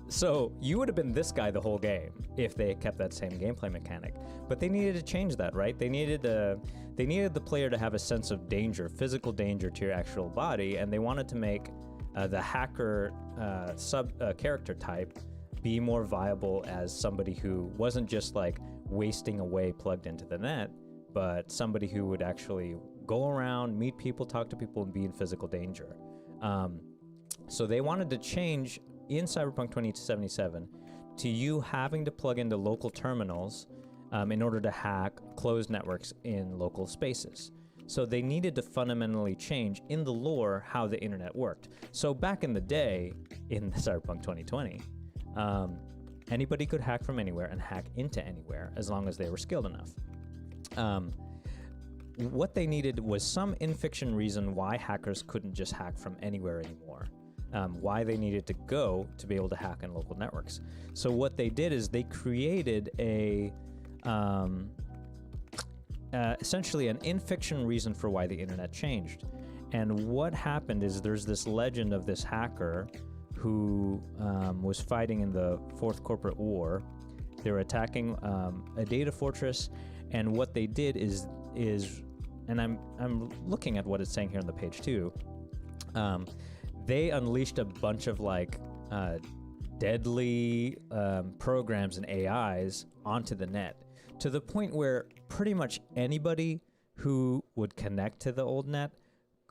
So you would have been this guy the whole game if they kept that same gameplay mechanic, but they needed to change that, right? They needed the player to have a sense of danger, physical danger to your actual body, and they wanted to make the hacker character type be more viable as somebody who wasn't just like wasting away plugged into the net, but somebody who would actually go around, meet people, talk to people, and be in physical danger. So they wanted to change in Cyberpunk 2077 to you having to plug into local terminals in order to hack closed networks in local spaces. So they needed to fundamentally change in the lore how the internet worked. So back in the day, in Cyberpunk 2020, anybody could hack from anywhere and hack into anywhere as long as they were skilled enough. What they needed was some in-fiction reason why hackers couldn't just hack from anywhere anymore. Why they needed to go to be able to hack in local networks. So what they did is they created a essentially an in-fiction reason for why the internet changed. And what happened is there's this legend of this hacker who was fighting in the Fourth Corporate War. They were attacking a data fortress, and what they did is and I'm looking at what it's saying here on the page too. They unleashed a bunch of like deadly programs and AIs onto the net, to the point where pretty much anybody who would connect to the old net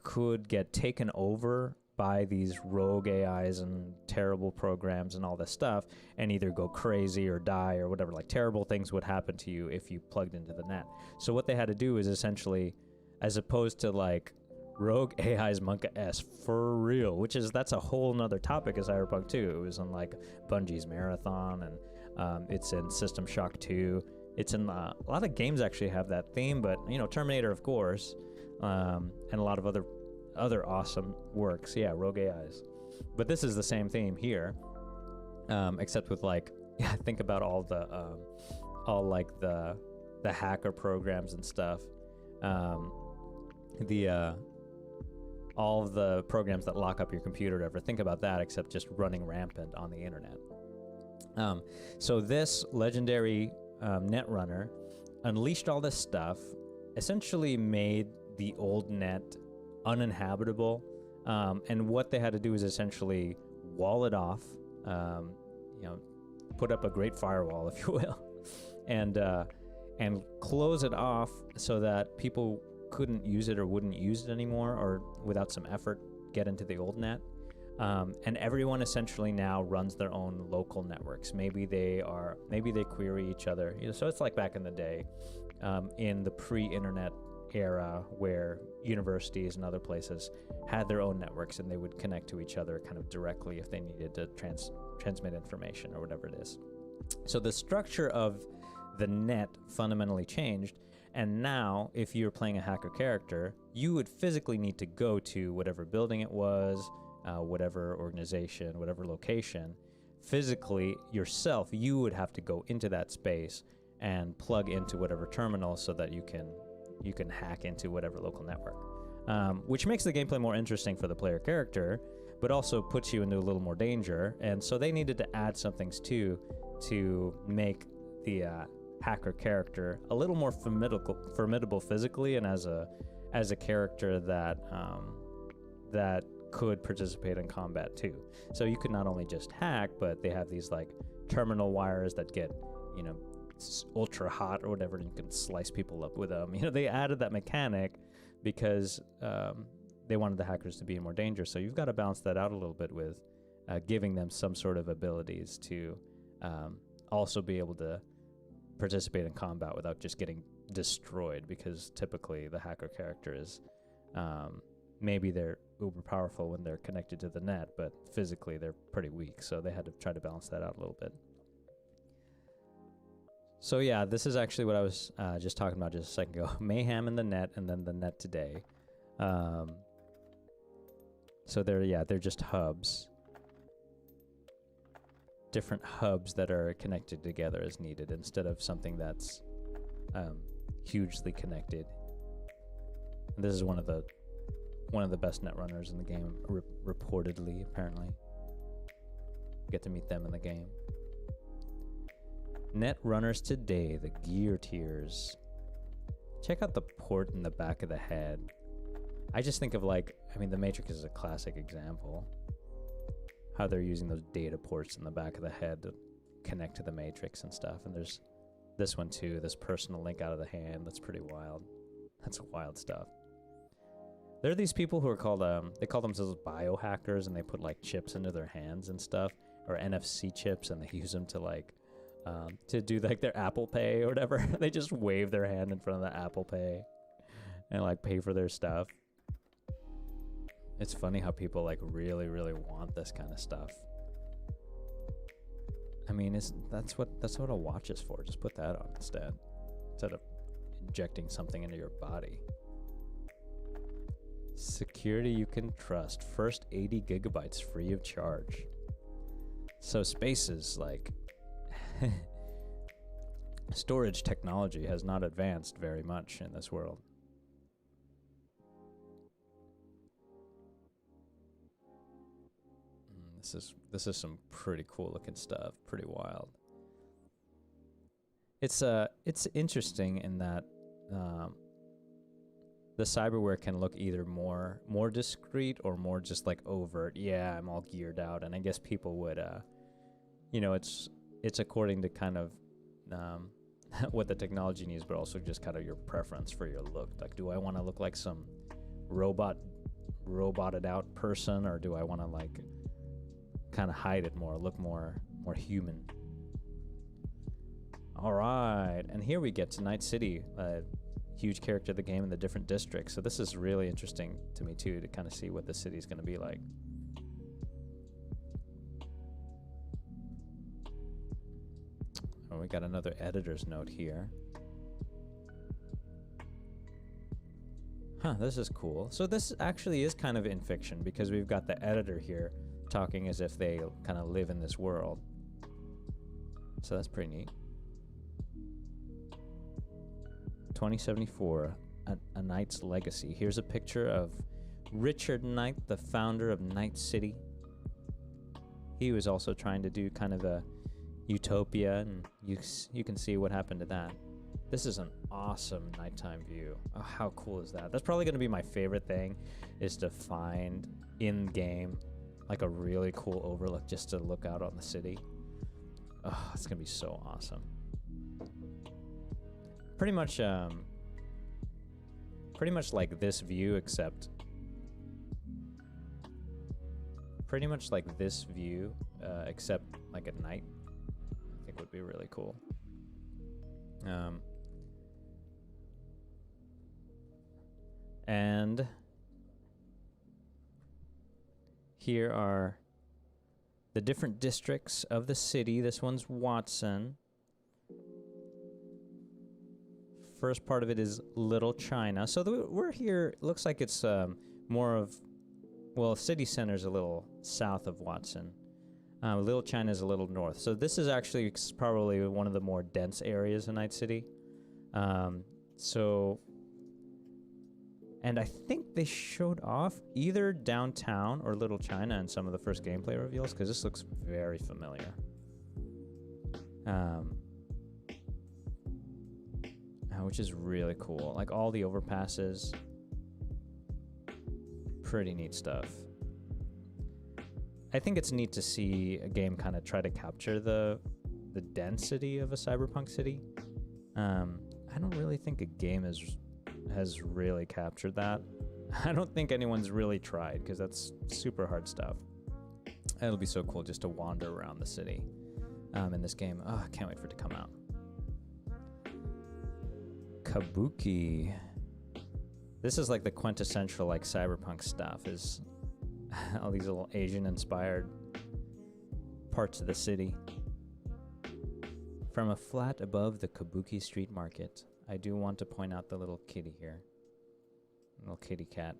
could get taken over by these rogue AIs and terrible programs and all this stuff and either go crazy or die or whatever. Like terrible things would happen to you if you plugged into the net. So what they had to do is essentially, as opposed to like rogue AI's Monka S for real, that's a whole nother topic of Cyberpunk 2. It was on like Bungie's Marathon, and it's in System Shock 2. It's in a lot of games actually have that theme, but you know, Terminator, of course, and a lot of other awesome works. Yeah, rogue AIs. But this is the same theme here, except with like, think about all the hacker programs and stuff. All of the programs that lock up your computer or whatever, think about that, except just running rampant on the internet. So this legendary netrunner unleashed all this stuff, essentially made the old net uninhabitable, and what they had to do is essentially wall it off, put up a great firewall, if you will, and close it off so that people couldn't use it or wouldn't use it anymore, or without some effort get into the old net. And everyone essentially now runs their own local networks. Maybe they query each other. So it's like back in the day, in the pre-internet era, where universities and other places had their own networks, and they would connect to each other kind of directly if they needed to transmit information or whatever it is. So the structure of the net fundamentally changed. And now, if you're playing a hacker character, you would physically need to go to whatever building it was, whatever organization, whatever location. Physically, yourself, you would have to go into that space and plug into whatever terminal so that you can hack into whatever local network. Which makes the gameplay more interesting for the player character, but also puts you into a little more danger. And so they needed to add some things too to make the hacker character a little more formidable physically, and as a character that could participate in combat too. So you could not only just hack, but they have these like terminal wires that get, ultra hot or whatever, and you can slice people up with them. They added that mechanic because they wanted the hackers to be in more danger. So you've got to balance that out a little bit with giving them some sort of abilities to also be able to participate in combat without just getting destroyed, because typically the hacker character is maybe they're uber powerful when they're connected to the net, but physically they're pretty weak, so they had to try to balance that out a little bit. So yeah, this is actually what I was just talking about just a second ago. Mayhem in the net, and then the net today. So they're just hubs. Different hubs that are connected together as needed, instead of something that's hugely connected. And this is one of the best netrunners in the game, reportedly, apparently. Get to meet them in the game. Netrunners today, the gear tiers. Check out the port in the back of the head. I just think of the Matrix is a classic example. How they're using those data ports in the back of the head to connect to the Matrix and stuff. And there's this one too, this personal link out of the hand. That's pretty wild. That's wild stuff. There are these people who are called, they call themselves biohackers, and they put like chips into their hands and stuff, or NFC chips, and they use them to do like their Apple Pay or whatever. They just wave their hand in front of the Apple Pay and like pay for their stuff. It's funny how people like really, really want this kind of stuff. I mean, that's what a watch is for. Just put that on instead of injecting something into your body. Security you can trust. First 80 gigabytes free of charge. So Space's like storage technology has not advanced very much in this world. This is some pretty cool looking stuff. Pretty wild. It's interesting in that the cyberware can look either more discreet or more just like overt. Yeah, I'm all geared out, and I guess people would it's according to kind of what the technology needs, but also just kind of your preference for your look. Like, do I want to look like some robot roboted out person, or do I want to like kind of hide it more, look more human? All right, and here we get to Night City, a huge character of the game in the different districts. So this is really interesting to me too, to kind of see what the city is going to be like. Oh, we got another editor's note here. Huh, this is cool. So this actually is kind of in fiction, because we've got the editor here talking as if they kind of live in this world. So that's pretty neat. 2074, a Knight's Legacy. Here's a picture of Richard Knight, the founder of Night City. He was also trying to do kind of a utopia, and you can see what happened to that. This is an awesome nighttime view. Oh, how cool is that? That's probably going to be my favorite thing, is to find in-game like a really cool overlook just to look out on the city. Oh, it's going to be so awesome. Pretty much like this view, except except like at night. I think would be really cool. And here are the different districts of the city. This one's Watson. First part of it is Little China. So we're here, looks like it's more of, well, city center's a little south of Watson. Little China is a little north. So this is actually probably one of the more dense areas in Night City. And I think they showed off either downtown or Little China in some of the first gameplay reveals, because this looks very familiar. Which is really cool. Like all the overpasses. Pretty neat stuff. I think it's neat to see a game kind of try to capture the density of a cyberpunk city. I don't really think a game has really captured that. I don't think anyone's really tried, because that's super hard stuff. It'll be so cool just to wander around the city in this game. Oh, I can't wait for it to come out. Kabuki. This is like the quintessential like cyberpunk stuff, is all these little Asian inspired parts of the city. From a flat above the Kabuki street market, I do want to point out the little kitty here. Little kitty cat.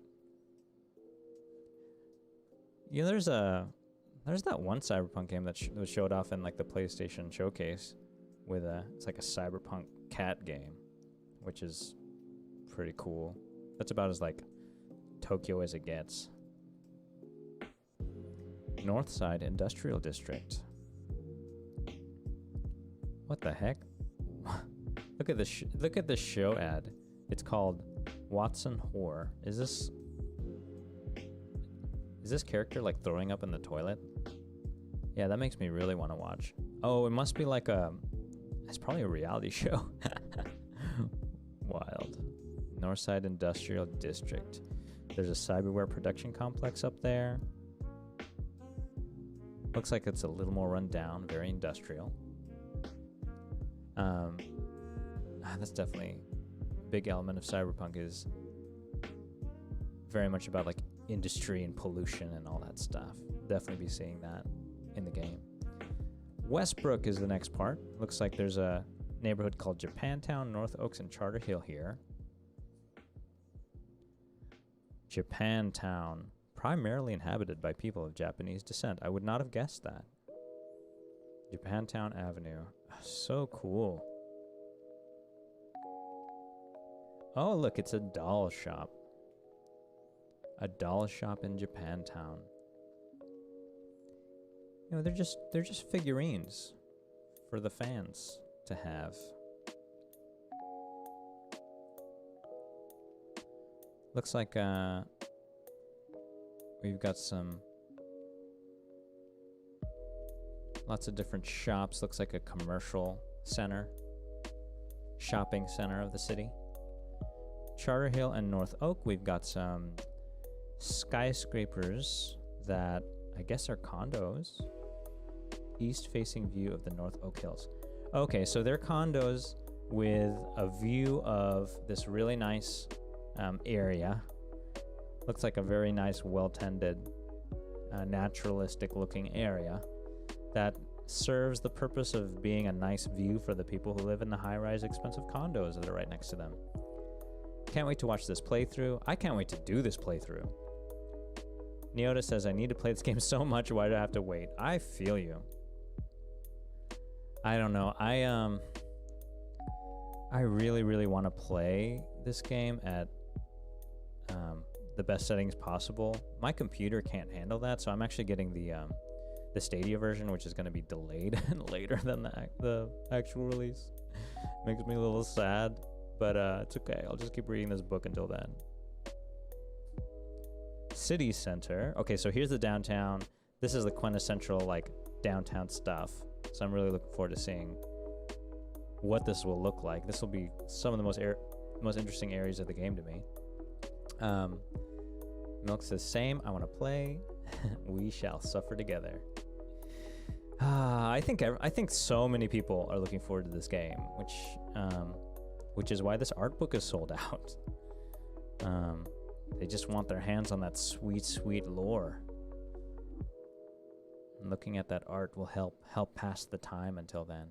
You know, there's that one cyberpunk game that was showed off in like the PlayStation showcase with it's like a cyberpunk cat game, which is pretty cool. That's about as like Tokyo as it gets. Northside Industrial District. What the heck? Look at this. Look at this show ad. It's called Watson Whore. Is this character like throwing up in the toilet? Yeah, that makes me really want to watch. Oh, it must be like it's probably a reality show. Wild. Northside Industrial District. There's a cyberware production complex up there. Looks like it's a little more run down, very industrial. That's definitely a big element of cyberpunk, is very much about like industry and pollution and all that stuff. Definitely be seeing that in the game. Westbrook is the next part. Looks like there's a neighborhood called Japantown, North Oaks, and Charter Hill here. Japantown, primarily inhabited by people of Japanese descent. I would not have guessed that. Japantown Avenue. So cool. Oh, look, it's a doll shop. A doll shop in Japantown. You know, they're just figurines for the fans to have. Looks like we've got lots of different shops. Looks like a commercial center, shopping center of the city. Charter Hill and North Oak, we've got some skyscrapers that I guess are condos. East-facing view of the North Oak Hills. Okay, so they're condos with a view of this really nice area. Looks like a very nice, well-tended, naturalistic-looking area that serves the purpose of being a nice view for the people who live in the high-rise, expensive condos that are right next to them. Can't wait to watch this playthrough. I can't wait to do this playthrough. Neota says, I need to play this game so much, why do I have to wait? I feel you. I don't know. I really, really want to play this game at the best settings possible. My computer can't handle that, so I'm actually getting the Stadia version, which is going to be delayed later than the actual release. Makes me a little sad, but it's okay. I'll just keep reading this book until then. City Center. Okay, so here's the downtown. This is the quintessential like downtown stuff. So I'm really looking forward to seeing what this will look like. This will be some of the most interesting areas of the game to me. Milk says, same, I want to play. We shall suffer together. I think so many people are looking forward to this game, which is why this art book is sold out. They just want their hands on that sweet, sweet lore. And looking at that art will help pass the time until then.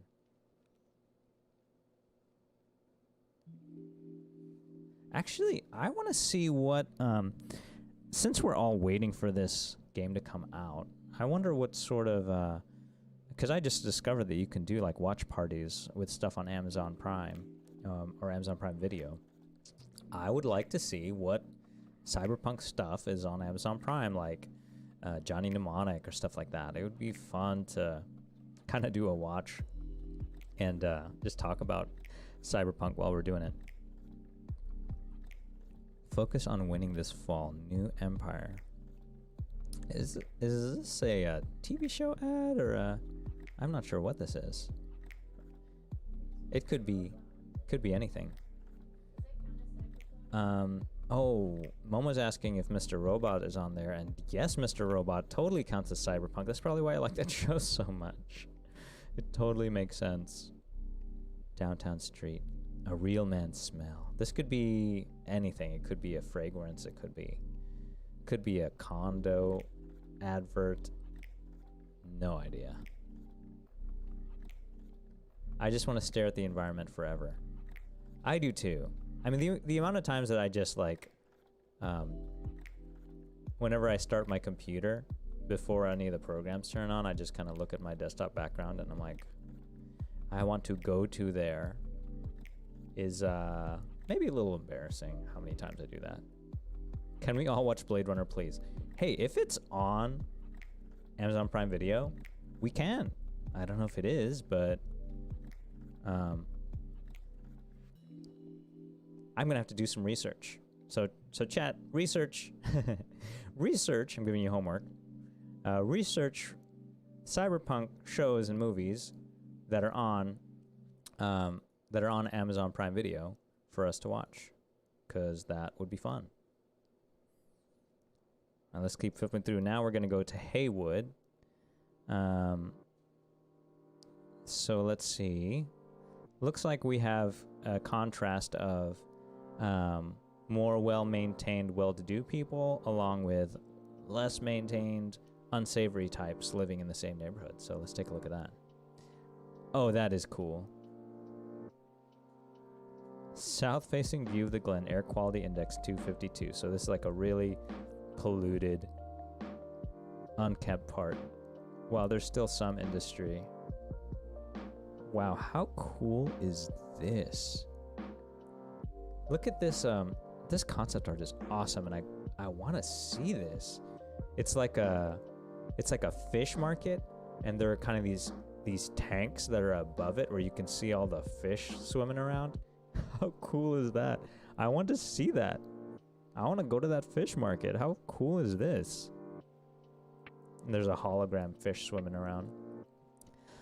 Actually, I want to see what, since we're all waiting for this game to come out, I wonder what sort of, because I just discovered that you can do like watch parties with stuff on Amazon Prime, or Amazon Prime Video. I would like to see what Cyberpunk stuff is on Amazon Prime, like Johnny Mnemonic or stuff like that. It would be fun to kind of do a watch and just talk about Cyberpunk while we're doing it. Focus on winning this fall. New Empire. Is this a TV show ad or a... I'm not sure what this is. It could be anything. Oh, Momo's asking if Mr. Robot is on there, and yes, Mr. Robot totally counts as Cyberpunk. That's probably why I like that show so much. It totally makes sense. Downtown Street. A real man's smell. This could be anything. It could be a fragrance. It could be a condo advert. No idea. I just want to stare at the environment forever. I do too. I mean, the amount of times that I just like, whenever I start my computer, before any of the programs turn on, I just kind of look at my desktop background and I'm like, I want to go to there. Is maybe a little embarrassing how many times I do that. Can we all watch Blade Runner, please? Hey, if it's on Amazon Prime Video, we can. I don't know if it is, but I'm gonna have to do some research. So chat, research, research. I'm giving you homework. Research Cyberpunk shows and movies that are on Amazon Prime Video for us to watch, because that would be fun. Now let's keep flipping through. Now we're gonna go to Haywood. So let's see. Looks like we have a contrast of more well-maintained, well-to-do people, along with less maintained, unsavory types living in the same neighborhood. So let's take a look at that. Oh, that is cool. South-facing view of the Glen, air quality index 252. So this is like a really polluted, unkept part. Wow, there's still some industry. Wow, how cool is this? Look at this. This concept art is awesome, and I want to see this. It's like a fish market, and there are kind of these tanks that are above it where you can see all the fish swimming around. How cool is that? I want to see that. I want to go to that fish market. How cool is this? And there's a hologram fish swimming around.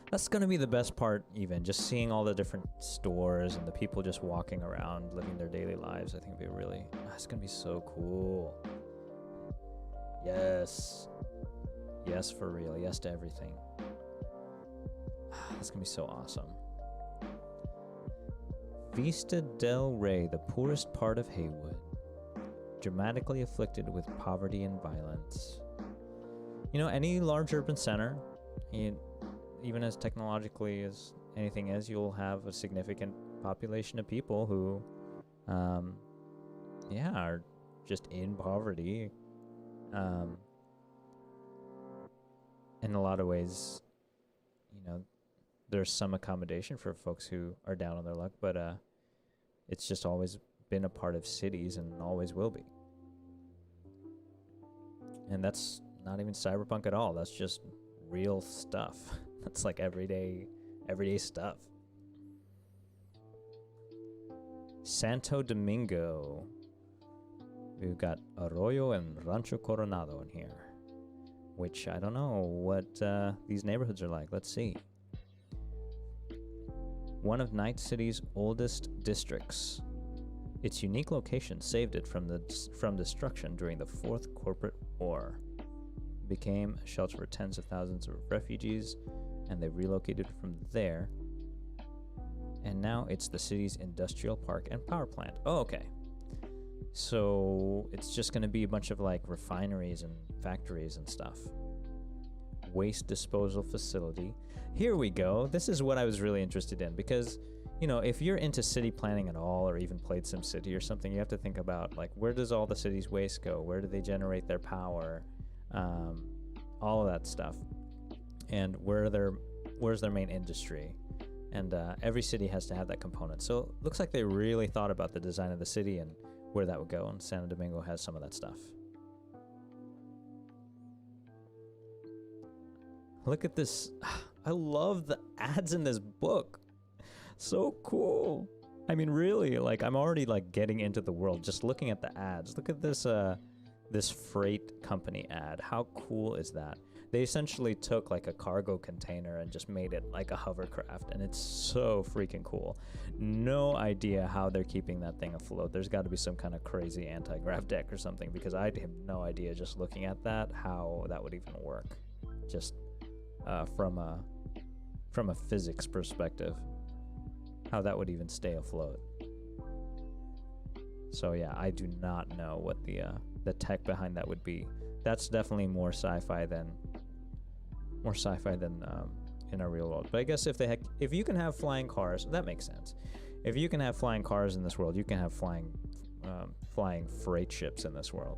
That's going to be the best part, even. Just seeing all the different stores and the people just walking around, living their daily lives. I think it'd be really... it's going to be so cool. Yes. Yes, for real. Yes to everything. That's gonna be so awesome. Vista del Rey, the poorest part of Haywood, dramatically afflicted with poverty and violence. You know, any large urban center, even as technologically as anything is, you'll have a significant population of people who, are just in poverty. In a lot of ways, there's some accommodation for folks who are down on their luck, but it's just always been a part of cities and always will be. And that's not even cyberpunk at all. That's just real stuff. That's like everyday stuff. Santo Domingo. We've got Arroyo and Rancho Coronado in here, which I don't know what these neighborhoods are like. Let's see. One of Night City's oldest districts. Its unique location saved it from destruction during the Fourth Corporate War. It became a shelter for tens of thousands of refugees, and they relocated from there. And now it's the city's industrial park and power plant. Oh, okay. So it's just going to be a bunch of like refineries and factories and stuff. Waste disposal facility. Here we go. This is what I was really interested in because, if you're into city planning at all or even played SimCity or something, you have to think about like where does all the city's waste go? Where do they generate their power? All of that stuff. And where's their main industry? And every city has to have that component. So it looks like they really thought about the design of the city and where that would go. And Santo Domingo has some of that stuff. Look at this. I love the ads in this book. So cool. I mean, really, like I'm already like getting into the world just looking at the ads. Look at this this freight company ad. How cool is that? They essentially took like a cargo container and just made it like a hovercraft, and it's so freaking cool. No idea how they're keeping that thing afloat. There's got to be some kind of crazy anti-grav deck or something, because I have no idea just looking at that how that would even work. Just from a physics perspective, how that would even stay afloat. So yeah, I do not know what the tech behind that would be. That's definitely more sci-fi than in our real world. But I guess if you can have flying cars, that makes sense. If you can have flying cars in this world, you can have flying freight ships in this world.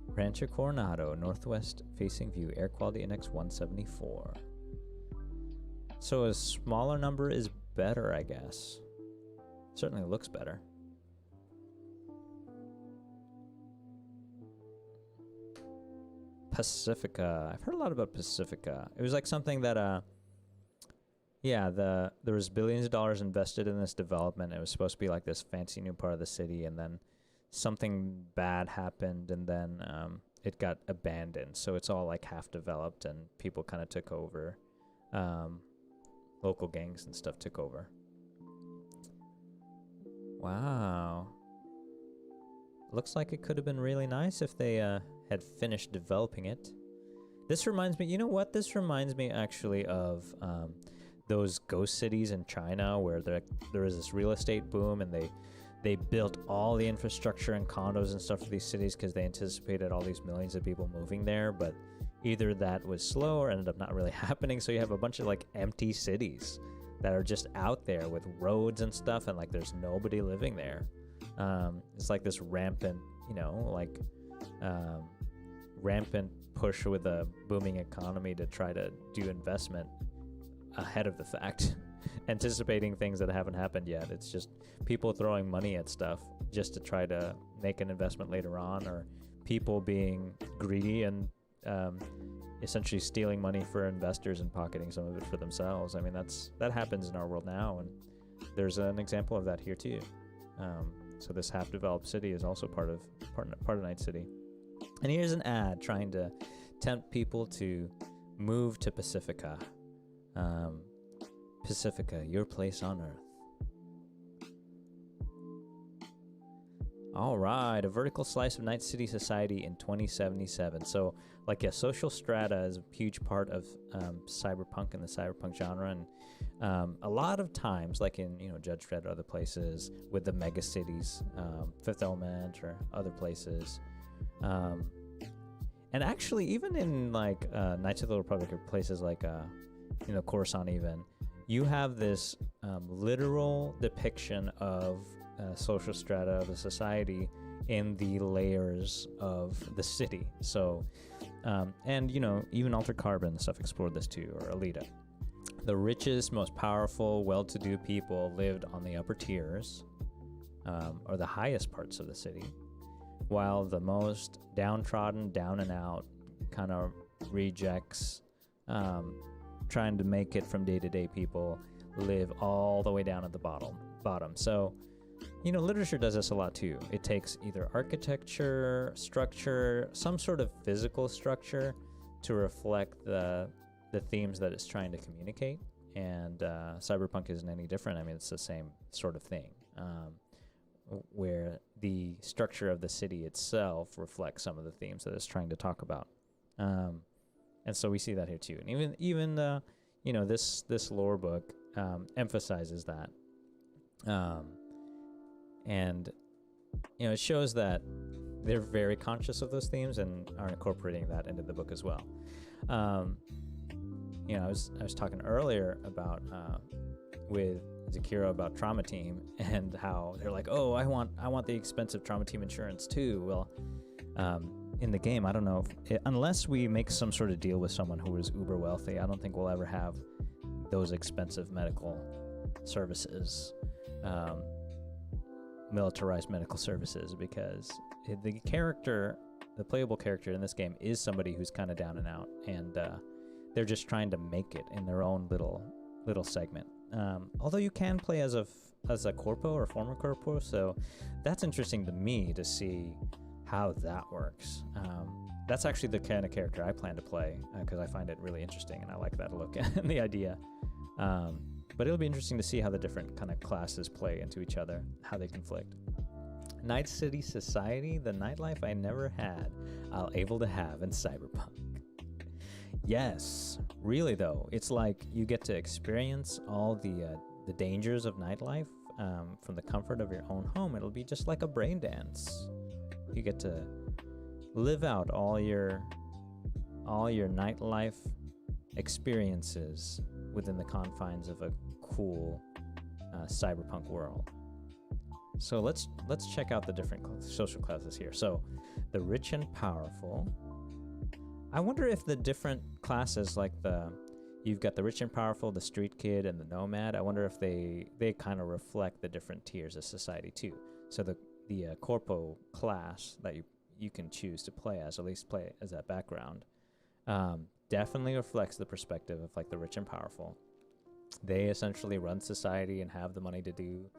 Rancho Coronado, northwest facing view, air quality index 174. So a smaller number is better, I guess. Certainly looks better. Pacifica. I've heard a lot about Pacifica. It was like something that there was billions of dollars invested in this development. It was supposed to be like this fancy new part of the city, and then something bad happened, and then it got abandoned. So it's all like half developed, and people kind of took over. Local gangs and stuff took over. Wow. Looks like it could have been really nice if they had finished developing it. This reminds me, you know what? This reminds me actually of those ghost cities in China where there was this real estate boom, and they built all the infrastructure and condos and stuff for these cities because they anticipated all these millions of people moving there, but either that was slow or ended up not really happening. So you have a bunch of like empty cities that are just out there with roads and stuff, and like there's nobody living there. It's like this rampant, rampant push with a booming economy to try to do investment ahead of the fact, anticipating things that haven't happened yet. It's just people throwing money at stuff just to try to make an investment later on, or people being greedy and essentially stealing money for investors and pocketing some of it for themselves. I mean, that happens in our world now, and there's an example of that here too. So this half-developed city is also part of Night City. And here's an ad trying to tempt people to move to Pacifica. Pacifica, your place on Earth. All right, a vertical slice of Night City society in 2077. So, like, yeah, social strata is a huge part of cyberpunk and the cyberpunk genre, and a lot of times, like in Judge Dredd or other places, with the mega cities, Fifth Element or other places, and actually even in like Knights of the Old Republic or places like Coruscant, even you have this literal depiction of social strata of a society in the layers of the city. So, and even Altered Carbon and stuff explored this too, or Alita. The richest, most powerful, well-to-do people lived on the upper tiers, or the highest parts of the city, while the most downtrodden, down and out kind of rejects, trying to make it from day-to-day people, live all the way down at the bottom. So, literature does this a lot too. It takes either architecture, structure, some sort of physical structure to reflect the themes that it's trying to communicate. And Cyberpunk isn't any different. I mean, it's the same sort of thing, where the structure of the city itself reflects some of the themes that it's trying to talk about. And so we see that here too. And even this lore book emphasizes that. And it shows that they're very conscious of those themes and are incorporating that into the book as well. I was talking earlier about with Zakira about Trauma Team and how they're like, oh, I want the expensive Trauma Team insurance too. Well, in the game, I don't know unless we make some sort of deal with someone who is uber wealthy, I don't think we'll ever have those expensive medical services, militarized medical services, because the playable character in this game is somebody who's kind of down and out, and they're just trying to make it in their own little segment. Although you can play as a corpo or former corpo, so that's interesting to me to see how that works. That's actually the kind of character I plan to play, because I find it really interesting and I like that look and the idea. But it'll be interesting to see how the different kind of classes play into each other, how they conflict. Night City Society, the nightlife I never had, I'll able to have in Cyberpunk. Yes, really though, it's like you get to experience all the dangers of nightlife from the comfort of your own home. It'll be just like a brain dance. You get to live out all your nightlife experiences within the confines of a cool cyberpunk world. So let's check out the different social classes here. So the rich and powerful. I wonder if the different classes, like you've got the rich and powerful, the street kid, and the nomad, I wonder if they kind of reflect the different tiers of society too. So the corpo class that you can choose to play as, at least play as that background, definitely reflects the perspective of like the rich and powerful. They essentially run society and have the money to do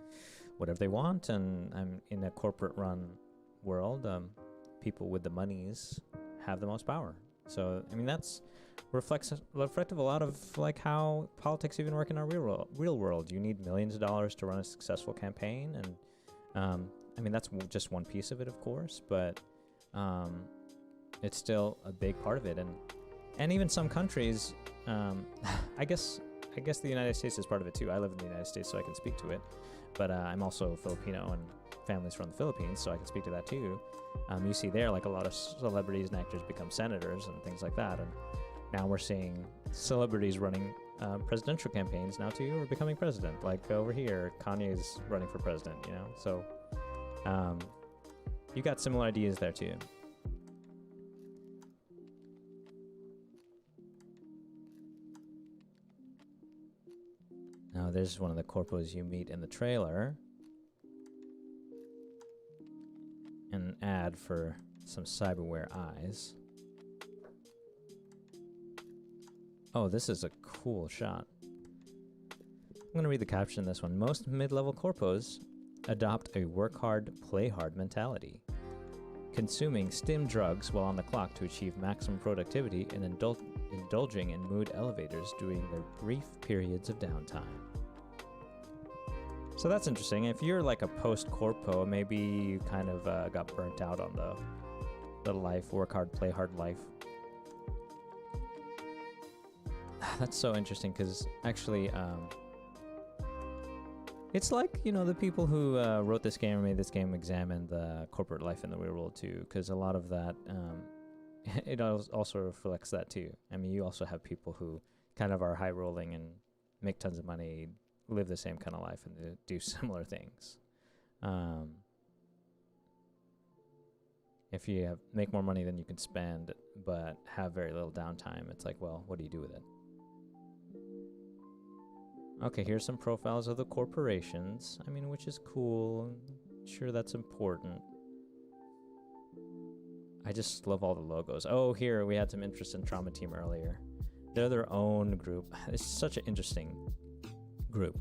whatever they want, and in a corporate run world, people with the monies have the most power. So I mean that's reflective a lot of like how politics even work in our real world. You need millions of dollars to run a successful campaign, and I mean that's just one piece of it, of course, but it's still a big part of it. And even some countries, I guess the United States is part of it too. I live in the United States, so I can speak to it. But I'm also Filipino, and families from the Philippines, so I can speak to that too. You see there, like a lot of celebrities and actors become senators and things like that. And now we're seeing celebrities running presidential campaigns now too, or becoming president. Like over here, Kanye's running for president, So you got similar ideas there too. Now, there's one of the corpos you meet in the trailer. An ad for some cyberware eyes. Oh, this is a cool shot. I'm going to read the caption of this one. Most mid-level corpos adopt a work hard, play hard mentality, consuming stim drugs while on the clock to achieve maximum productivity and indulging in mood elevators during their brief periods of downtime. So that's interesting. If you're like a post-corpo, maybe you kind of got burnt out on the life, work hard, play hard life. That's so interesting because actually, it's like, you know, the people who wrote this game or made this game examined the corporate life in the real world too, because a lot of that, it also reflects that too. I mean, you also have people who kind of are high rolling and make tons of money, live the same kind of life, and do similar things. If you make more money than you can spend, but have very little downtime, it's like, well, what do you do with it? Okay, here's some profiles of the corporations. I mean, which is cool. Sure, that's important. I just love all the logos. Oh, here, we had some interest in Trauma Team earlier. They're their own group. It's such an interesting group.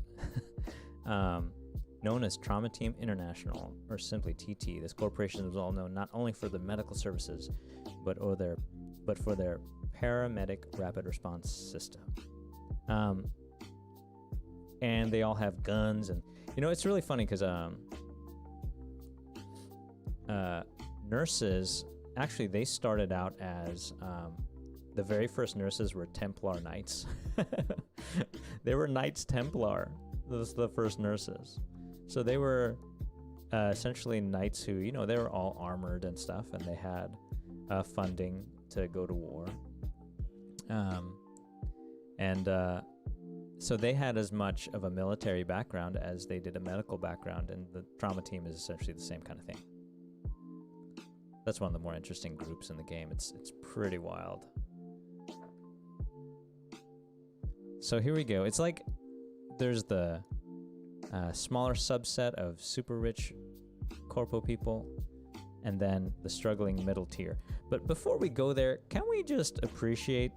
Known as Trauma Team International, or simply TT, this corporation is well known not only for the medical services, but for their paramedic rapid response system. And they all have guns, and you know, it's really funny because nurses, actually they started out as the very first nurses were Templar Knights. They were Knights Templar. Those were the first nurses. So they were essentially knights who, you know, they were all armored and stuff, and they had funding to go to war. So they had as much of a military background as they did a medical background, and the Trauma Team is essentially the same kind of thing. That's one of the more interesting groups in the game. It's pretty wild. So here we go. It's like there's the smaller subset of super rich corpo people, and then the struggling middle tier. But before we go there, can we just appreciate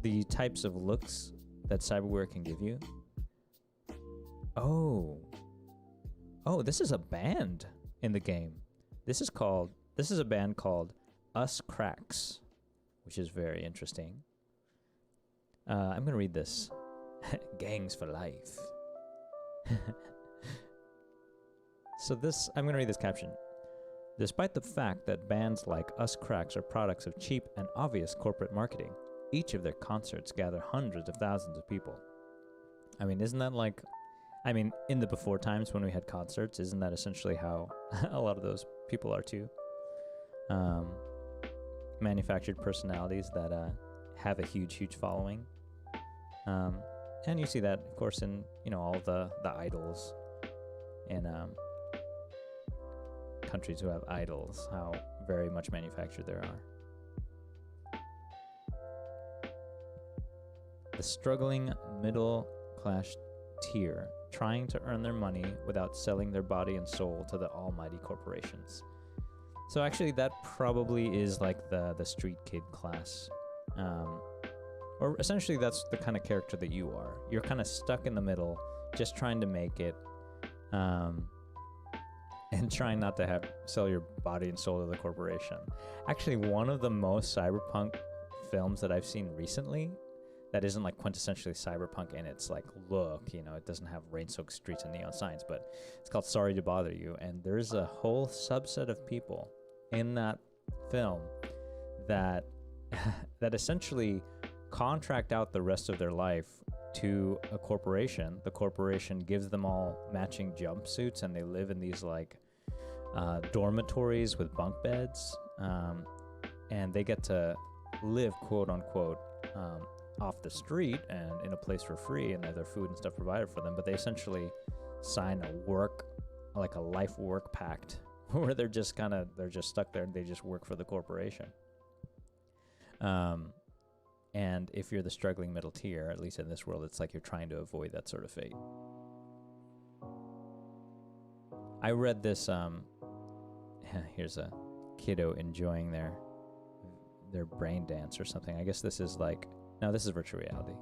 the types of looks that cyberware can give you? Oh, this is a band in the game. This is a band called Us Cracks, which is very interesting. I'm gonna read this. Gangs for life. I'm gonna read this caption. Despite the fact that bands like Us Cracks are products of cheap and obvious corporate marketing, each of their concerts gather hundreds of thousands of people. I mean, isn't that like, in the before times when we had concerts, isn't that essentially how a lot of those people are too? Manufactured personalities that have a huge following. And you see that, of course, in, you know, all the idols in countries who have idols, how very much manufactured there are. The struggling middle-class tier trying to earn their money without selling their body and soul to the almighty corporations. So actually that probably is like the street kid class. Or essentially that's the kind of character that you are. You're kind of stuck in the middle, just trying to make it, and trying not to sell your body and soul to the corporation. Actually, one of the most cyberpunk films that I've seen recently that isn't like quintessentially cyberpunk in its like look, you know, it doesn't have rain-soaked streets and neon signs, but it's called Sorry to Bother You, and there's a whole subset of people in that film that that essentially contract out the rest of their life to a corporation. The corporation gives them all matching jumpsuits, and they live in these like dormitories with bunk beds, and they get to live, quote unquote, off the street and in a place for free, and have their food and stuff provided for them. But they essentially sign a life work pact where they're just stuck there and they just work for the corporation. And if you're the struggling middle tier, at least in this world, it's like you're trying to avoid that sort of fate. I read this, here's a kiddo enjoying their brain dance or something. I guess this is this is virtual reality.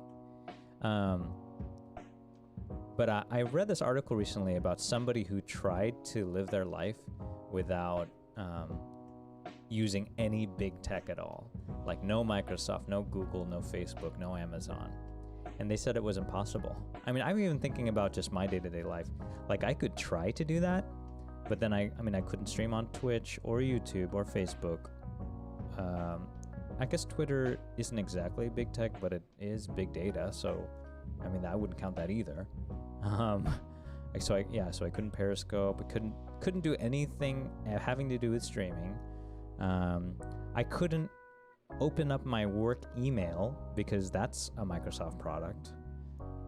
But I read this article recently about somebody who tried to live their life without using any big tech at all. Like no Microsoft, no Google, no Facebook, no Amazon. and they said it was impossible. I mean, I'm even thinking about just my day-to-day life. Like, I could try to do that, but then I couldn't stream on Twitch or YouTube or Facebook. I guess Twitter isn't exactly big tech, but it is big data, so I mean, I wouldn't count that either. So I couldn't Periscope. I couldn't do anything having to do with streaming. I couldn't open up my work email because that's a Microsoft product.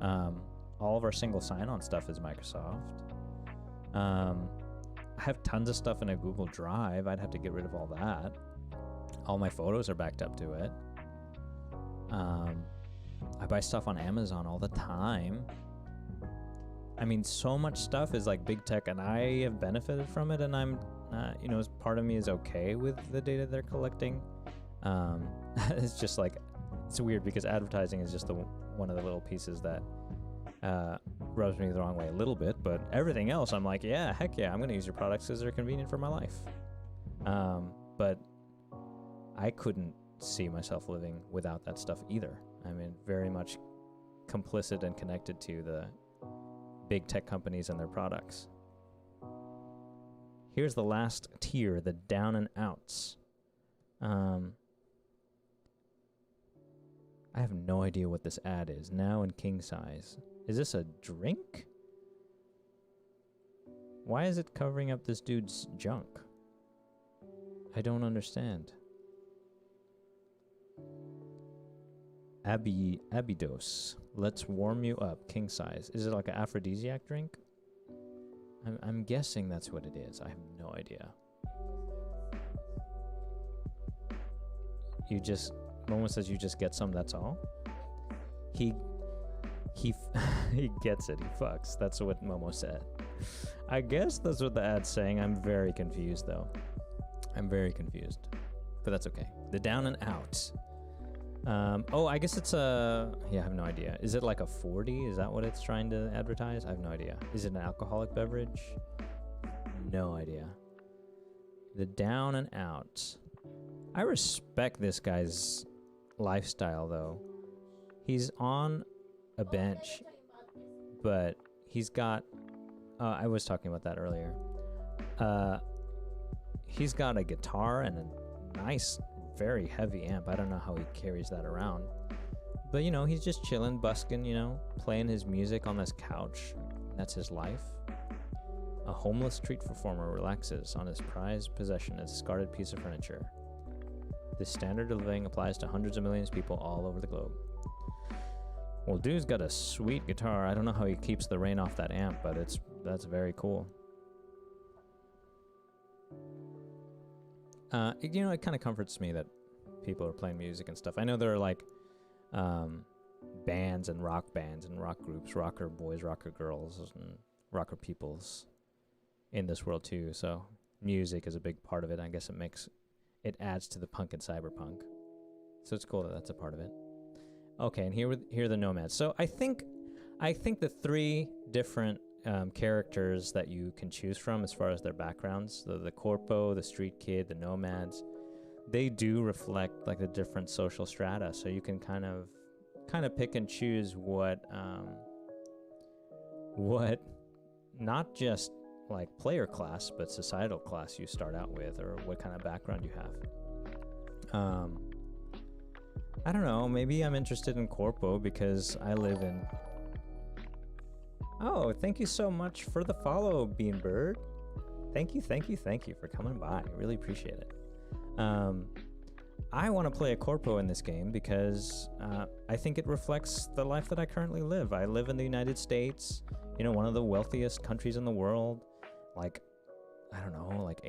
All of our single sign-on stuff is Microsoft. I have tons of stuff in a Google Drive. I'd have to get rid of all that. All my photos are backed up to it. I buy stuff on Amazon all the time. I mean, so much stuff is like big tech, and I have benefited from it, and I'm, part of me is okay with the data they're collecting. It's just like, it's weird because advertising is just one of the little pieces that rubs me the wrong way a little bit, but everything else, I'm like, yeah, heck yeah, I'm going to use your products because they're convenient for my life. But I couldn't see myself living without that stuff either. I mean, very much complicit and connected to the big tech companies and their products. Here's the last tier, the down and outs. I have no idea what this ad is. Now in king size. Is this a drink? Why is it covering up this dude's junk? I don't understand. Abydos. Let's warm you up. King size. Is it like an aphrodisiac drink? I'm guessing that's what it is. I have no idea. Momo says you just get some, that's all? He gets it. He fucks. That's what Momo said. I guess that's what the ad's saying. I'm very confused, though. I'm very confused. But that's okay. The down and out. I guess it's I have no idea. Is it like a 40? Is that what it's trying to advertise? I have no idea. Is it an alcoholic beverage? No idea. The down and out. I respect this guy's lifestyle, though. He's on a bench, but he's got... I was talking about that earlier. He's got a guitar and a nice, very heavy amp. I don't know how he carries that around. But, he's just chilling, busking, playing his music on this couch. That's his life. A homeless street performer relaxes on his prized possession, a discarded piece of furniture. This standard of living applies to hundreds of millions of people all over the globe. Well, dude's got a sweet guitar. I don't know how he keeps the rain off that amp, but that's very cool. It kind of comforts me that people are playing music and stuff. I know there are like bands and rock groups, rocker boys, rocker girls, and rocker peoples in this world too. So music is a big part of it. I guess it adds to the punk and cyberpunk. So it's cool that that's a part of it. Okay, and here are the nomads. So I think the three different characters that you can choose from as far as their backgrounds, the corpo, the street kid, the nomads, they do reflect like the different social strata. So you can kind of pick and choose what not just like player class, but societal class you start out with, or what kind of background you have. I don't know, maybe I'm interested in corpo because I live in... Oh, thank you so much for the follow, Beanbird. Thank you for coming by. I really appreciate it. I want to play a corpo in this game because I think it reflects the life that I currently live. I live in the United States, one of the wealthiest countries in the world. Like, I don't know, like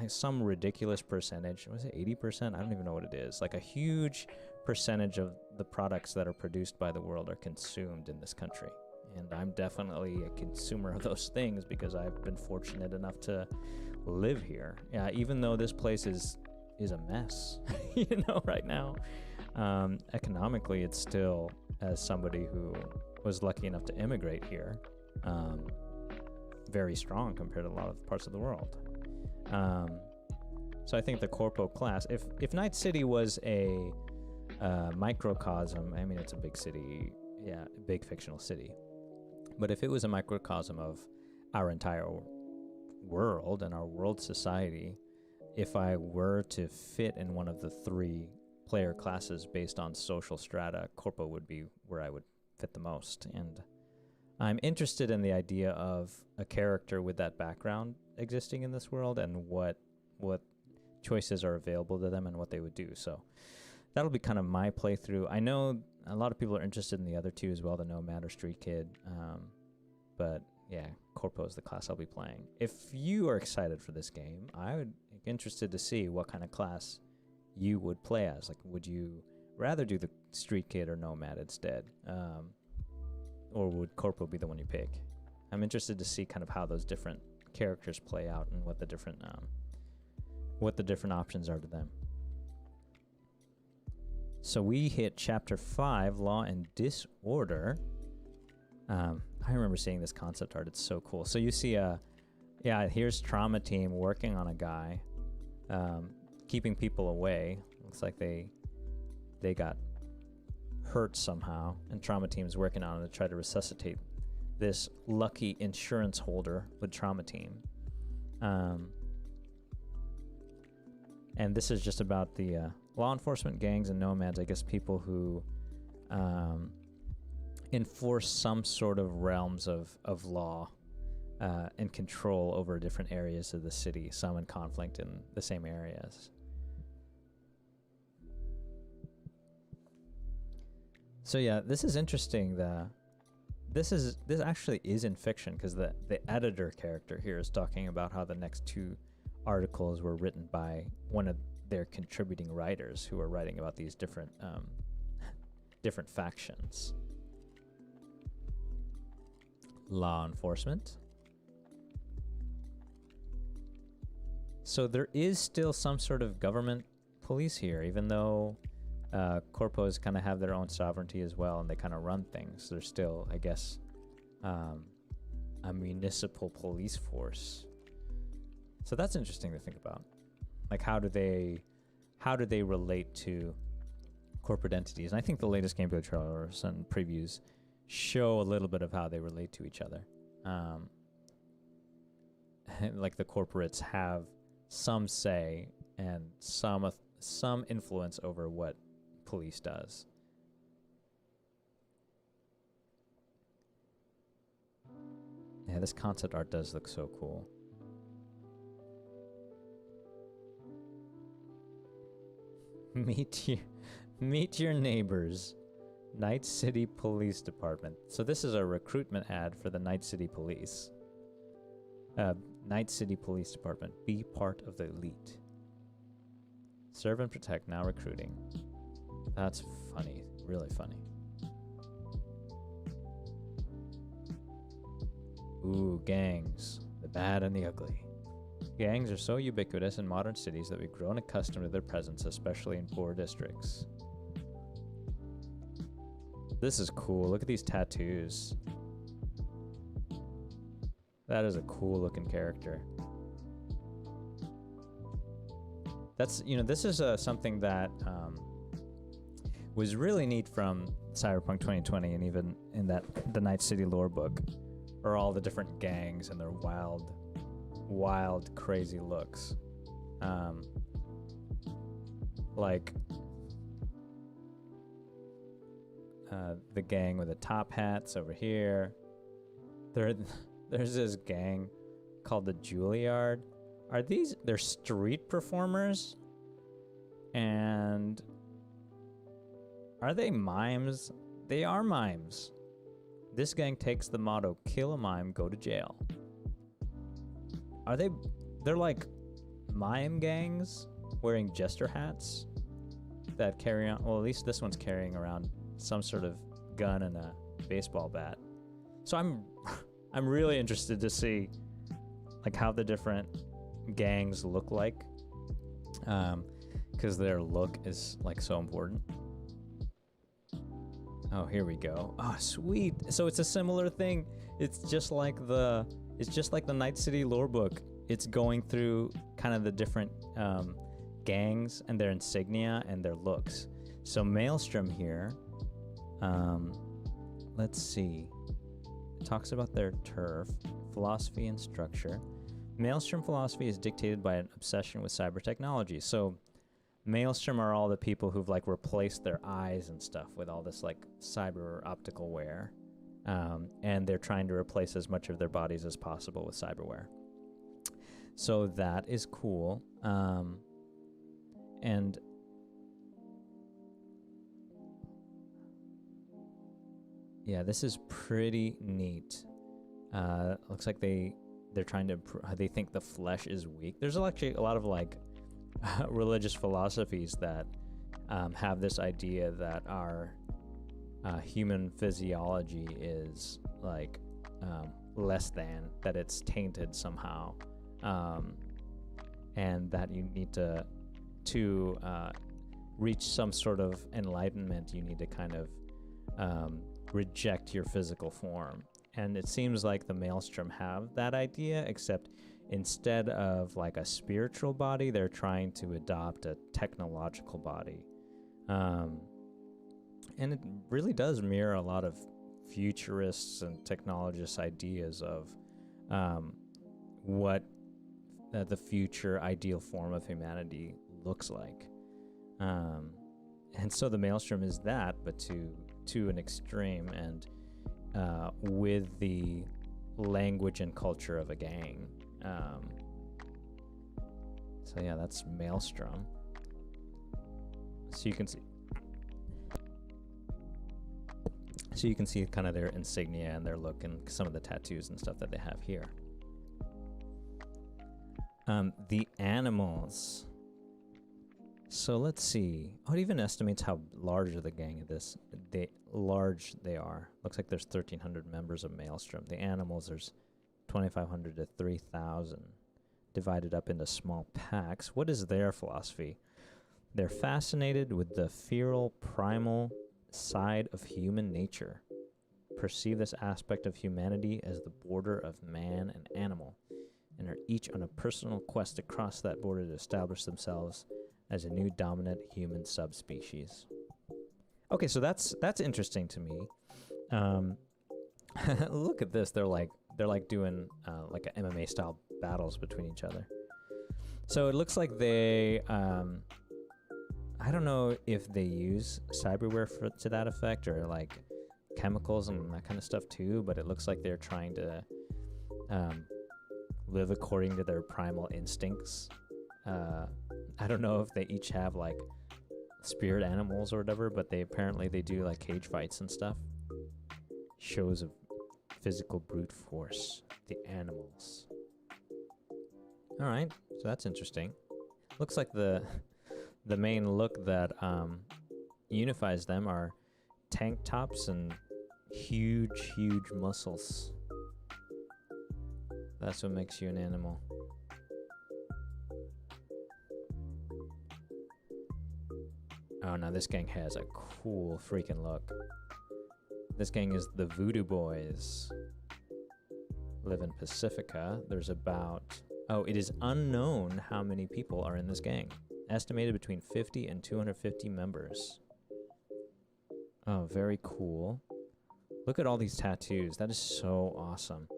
some ridiculous percentage. Was it 80%? I don't even know what it is. Like a huge percentage of the products that are produced by the world are consumed in this country. And I'm definitely a consumer of those things because I've been fortunate enough to live here. Yeah, even though this place is a mess, right now. Economically, it's still, as somebody who was lucky enough to immigrate here, very strong compared to a lot of parts of the world. So I think the corpo class, if Night City was a microcosm, I mean, it's a big city big fictional city. But if it was a microcosm of our entire world and our world society, if I were to fit in one of the 3 player classes based on social strata, Corpo would be where I would fit the most. And I'm interested in the idea of a character with that background existing in this world and what choices are available to them and what they would do. So that'll be kind of my playthrough. I know a lot of people are interested in the other 2 as well, the Nomad or Street Kid. But yeah, Corpo is the class I'll be playing. If you are excited for this game, I would be interested to see what kind of class you would play as. Like, would you rather do the Street Kid or Nomad instead? Or would Corpo be the one you pick? I'm interested to see kind of how those different characters play out and what the different options are to them. So we hit Chapter 5, Law and Disorder. I remember seeing this concept art. It's so cool. So you see, here's Trauma Team working on a guy, keeping people away. Looks like they got hurt somehow, and Trauma Team's working on it to try to resuscitate this lucky insurance holder with Trauma Team. And this is just about the law enforcement gangs and nomads, I guess people who enforce some sort of realms of law and control over different areas of the city, some in conflict in the same areas. So yeah, this is interesting. This actually is in fiction, because the editor character here is talking about how the next 2 articles were written by one of their contributing writers who are writing about these different factions. Law enforcement. So there is still some sort of government police here, even though corpos kind of have their own sovereignty as well, and they kind of run things. There's still, I guess, a municipal police force. So that's interesting to think about. Like, how do they relate to corporate entities? And I think the latest gameplay trailers and previews show a little bit of how they relate to each other. Like, the corporates have some say and some influence over what police does. Yeah, this concept art does look so cool. Meet your neighbors. Night City Police Department. So this is a recruitment ad for the Night City Police. Night City Police Department. Be part of the elite. Serve and protect, now recruiting. That's funny. Really funny. Ooh, gangs. The bad and the ugly. Gangs are so ubiquitous in modern cities that we've grown accustomed to their presence, especially in poor districts. This is cool. Look at these tattoos. That is a cool looking character. That's, this is something that was really neat from Cyberpunk 2020, and even in the Night City lore book, are all the different gangs and their wild, crazy looks. Like the gang with the top hats over here. There's this gang called the Juilliard. They're street performers? And are they mimes? They are mimes. This gang takes the motto, kill a mime, go to jail. They're like mime gangs wearing jester hats that carry on, well, at least this one's carrying around some sort of gun and a baseball bat. So I'm really interested to see like how the different gangs look like, because their look is like so important. Oh, here we go. Oh, sweet. So it's a similar thing. It's just like the Night City lore book. It's going through kind of the different gangs and their insignia and their looks. So Maelstrom here let's see. It talks about their turf, philosophy and structure. Maelstrom philosophy is dictated by an obsession with cyber technology. So Maelstrom are all the people who've like replaced their eyes and stuff with all this like cyber optical wear. And they're trying to replace as much of their bodies as possible with cyberware. So that is cool. And yeah, this is pretty neat. Looks like they're trying to they think the flesh is weak. There's actually a lot of like religious philosophies that have this idea that our human physiology is like less than, that it's tainted somehow, and that you need to reach some sort of enlightenment, you need to kind of reject your physical form. And it seems like the Maelstrom have that idea, except instead of like a spiritual body, they're trying to adopt a technological body. And it really does mirror a lot of futurists and technologists' ideas of what the future ideal form of humanity looks like. And so the Maelstrom is that, but to an extreme, and with the language and culture of a gang. So yeah, that's Maelstrom. So you can see. So you can see kind of their insignia and their look and some of the tattoos and stuff that they have here. The animals. So let's see. Oh, it even estimates how large of the gang of this. Large they are. Looks like there's 1,300 members of Maelstrom. The animals, there's 2,500 to 3,000, divided up into small packs. What is their philosophy? They're fascinated with the feral, primal side of human nature. Perceive this aspect of humanity as the border of man and animal, and are each on a personal quest to cross that border to establish themselves as a new dominant human subspecies. Okay, so that's interesting to me. Look at this. They're like doing like a MMA style battles between each other. So it looks like they I don't know if they use cyberware to that effect, or like chemicals and that kind of stuff too, but it looks like they're trying to live according to their primal instincts. I don't know if they each have like spirit animals or whatever, but they do like cage fights and stuff. Shows of physical brute force, the animals. All right, so that's interesting. Looks like the main look that unifies them are tank tops and huge muscles. That's what makes you an animal. Oh, now this gang has a cool freaking look. This gang is the Voodoo Boys. Live in Pacifica. There's about... Oh, it is unknown how many people are in this gang. Estimated between 50 and 250 members. Oh, very cool. Look at all these tattoos. That is so awesome.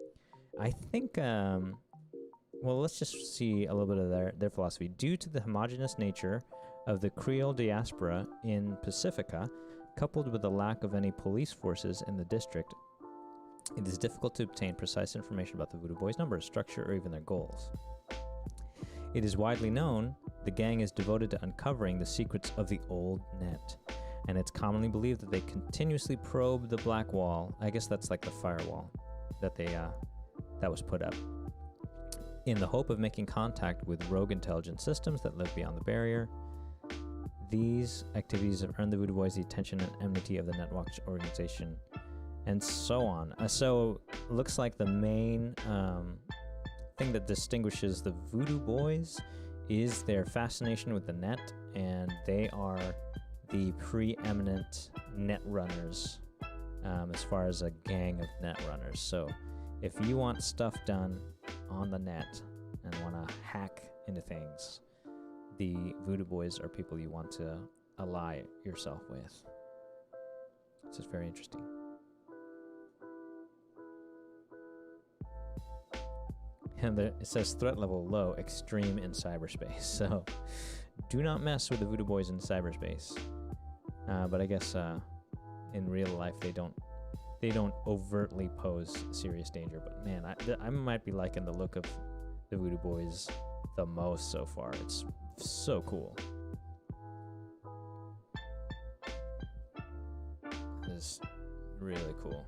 I think... well, let's just see a little bit of their philosophy. Due to the homogeneous nature of the Creole diaspora in Pacifica, coupled with the lack of any police forces in the district, it is difficult to obtain precise information about the Voodoo Boys' numbers, structure, or even their goals. It is widely known the gang is devoted to uncovering the secrets of the old net, and it's commonly believed that they continuously probe the black wall. I guess that's like the firewall that that was put up, in the hope of making contact with rogue intelligence systems that live beyond the barrier. These activities have earned the Voodoo Boys the attention and enmity of the Netwatch organization, and so on. So, looks like the main thing that distinguishes the Voodoo Boys is their fascination with the net, and they are the preeminent net runners as far as a gang of net runners. So, if you want stuff done on the net and want to hack into things, the Voodoo Boys are people you want to ally yourself with. This is very interesting. And it says threat level low, extreme in cyberspace. So do not mess with the voodoo boys in cyberspace. But I guess in real life they don't overtly pose serious danger. But man, I might be liking the look of the voodoo boys the most so far. It's so cool. It's really cool.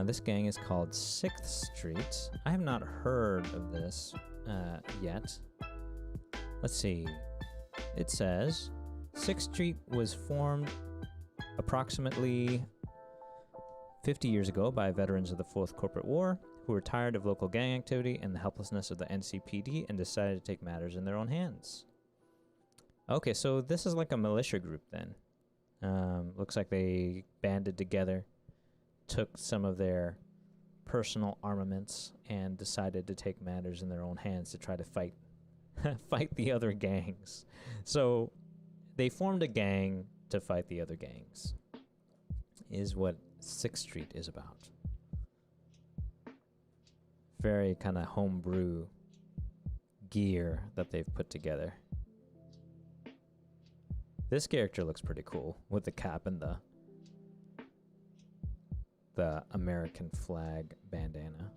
This gang is called 6th Street. I have not heard of this yet. Let's see. It says 6th Street was formed approximately 50 years ago by veterans of the Fourth Corporate War who were tired of local gang activity and the helplessness of the NCPD and decided to take matters in their own hands. Okay, so this is like a militia group then. Looks like they banded together, took some of their personal armaments, and decided to take matters in their own hands to try to fight the other gangs. So they formed a gang to fight the other gangs, is what 6th Street is about. Very kind of homebrew gear that they've put together. This character looks pretty cool with the cap and the American flag bandana.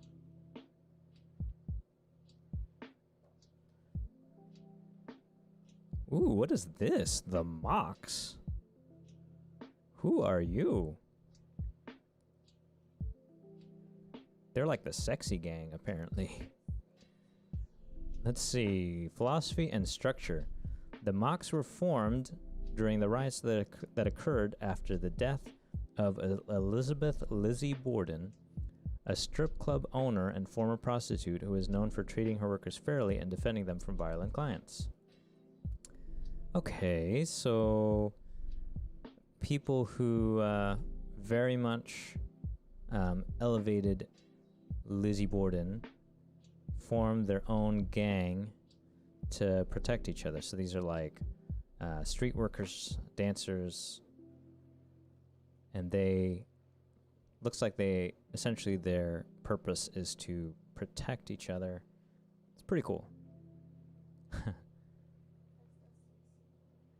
Ooh, what is this? The Mox? Who are you? They're like the sexy gang, apparently. Let's see. Philosophy and structure. The Mox were formed during the riots that occurred after the death of Elizabeth Lizzie Borden, a strip club owner and former prostitute who is known for treating her workers fairly and defending them from violent clients. Okay, so people who very much elevated Lizzie Borden formed their own gang to protect each other. So these are like street workers, dancers, and looks like essentially their purpose is to protect each other. It's pretty cool.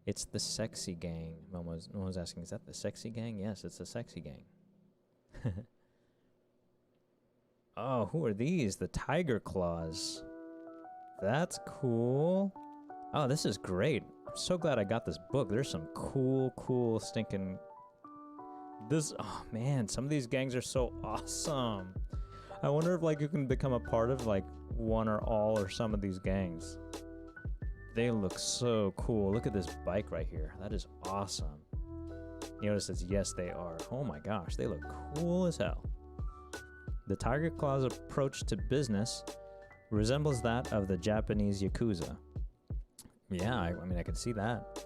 It's the sexy gang. No one was asking, is that the sexy gang? Yes, it's the sexy gang. Oh, who are these? The Tiger Claws. That's cool. Oh, this is great. I'm so glad I got this book. There's some cool stinking... Oh man, some of these gangs are so awesome. I wonder if like you can become a part of like one or all or some of these gangs. They look so cool. Look at this bike right here. That is awesome. You notice it says yes they are. Oh my gosh, they look cool as hell. The Tiger Claw's approach to business resembles that of the Japanese Yakuza. Yeah, I mean I can see that.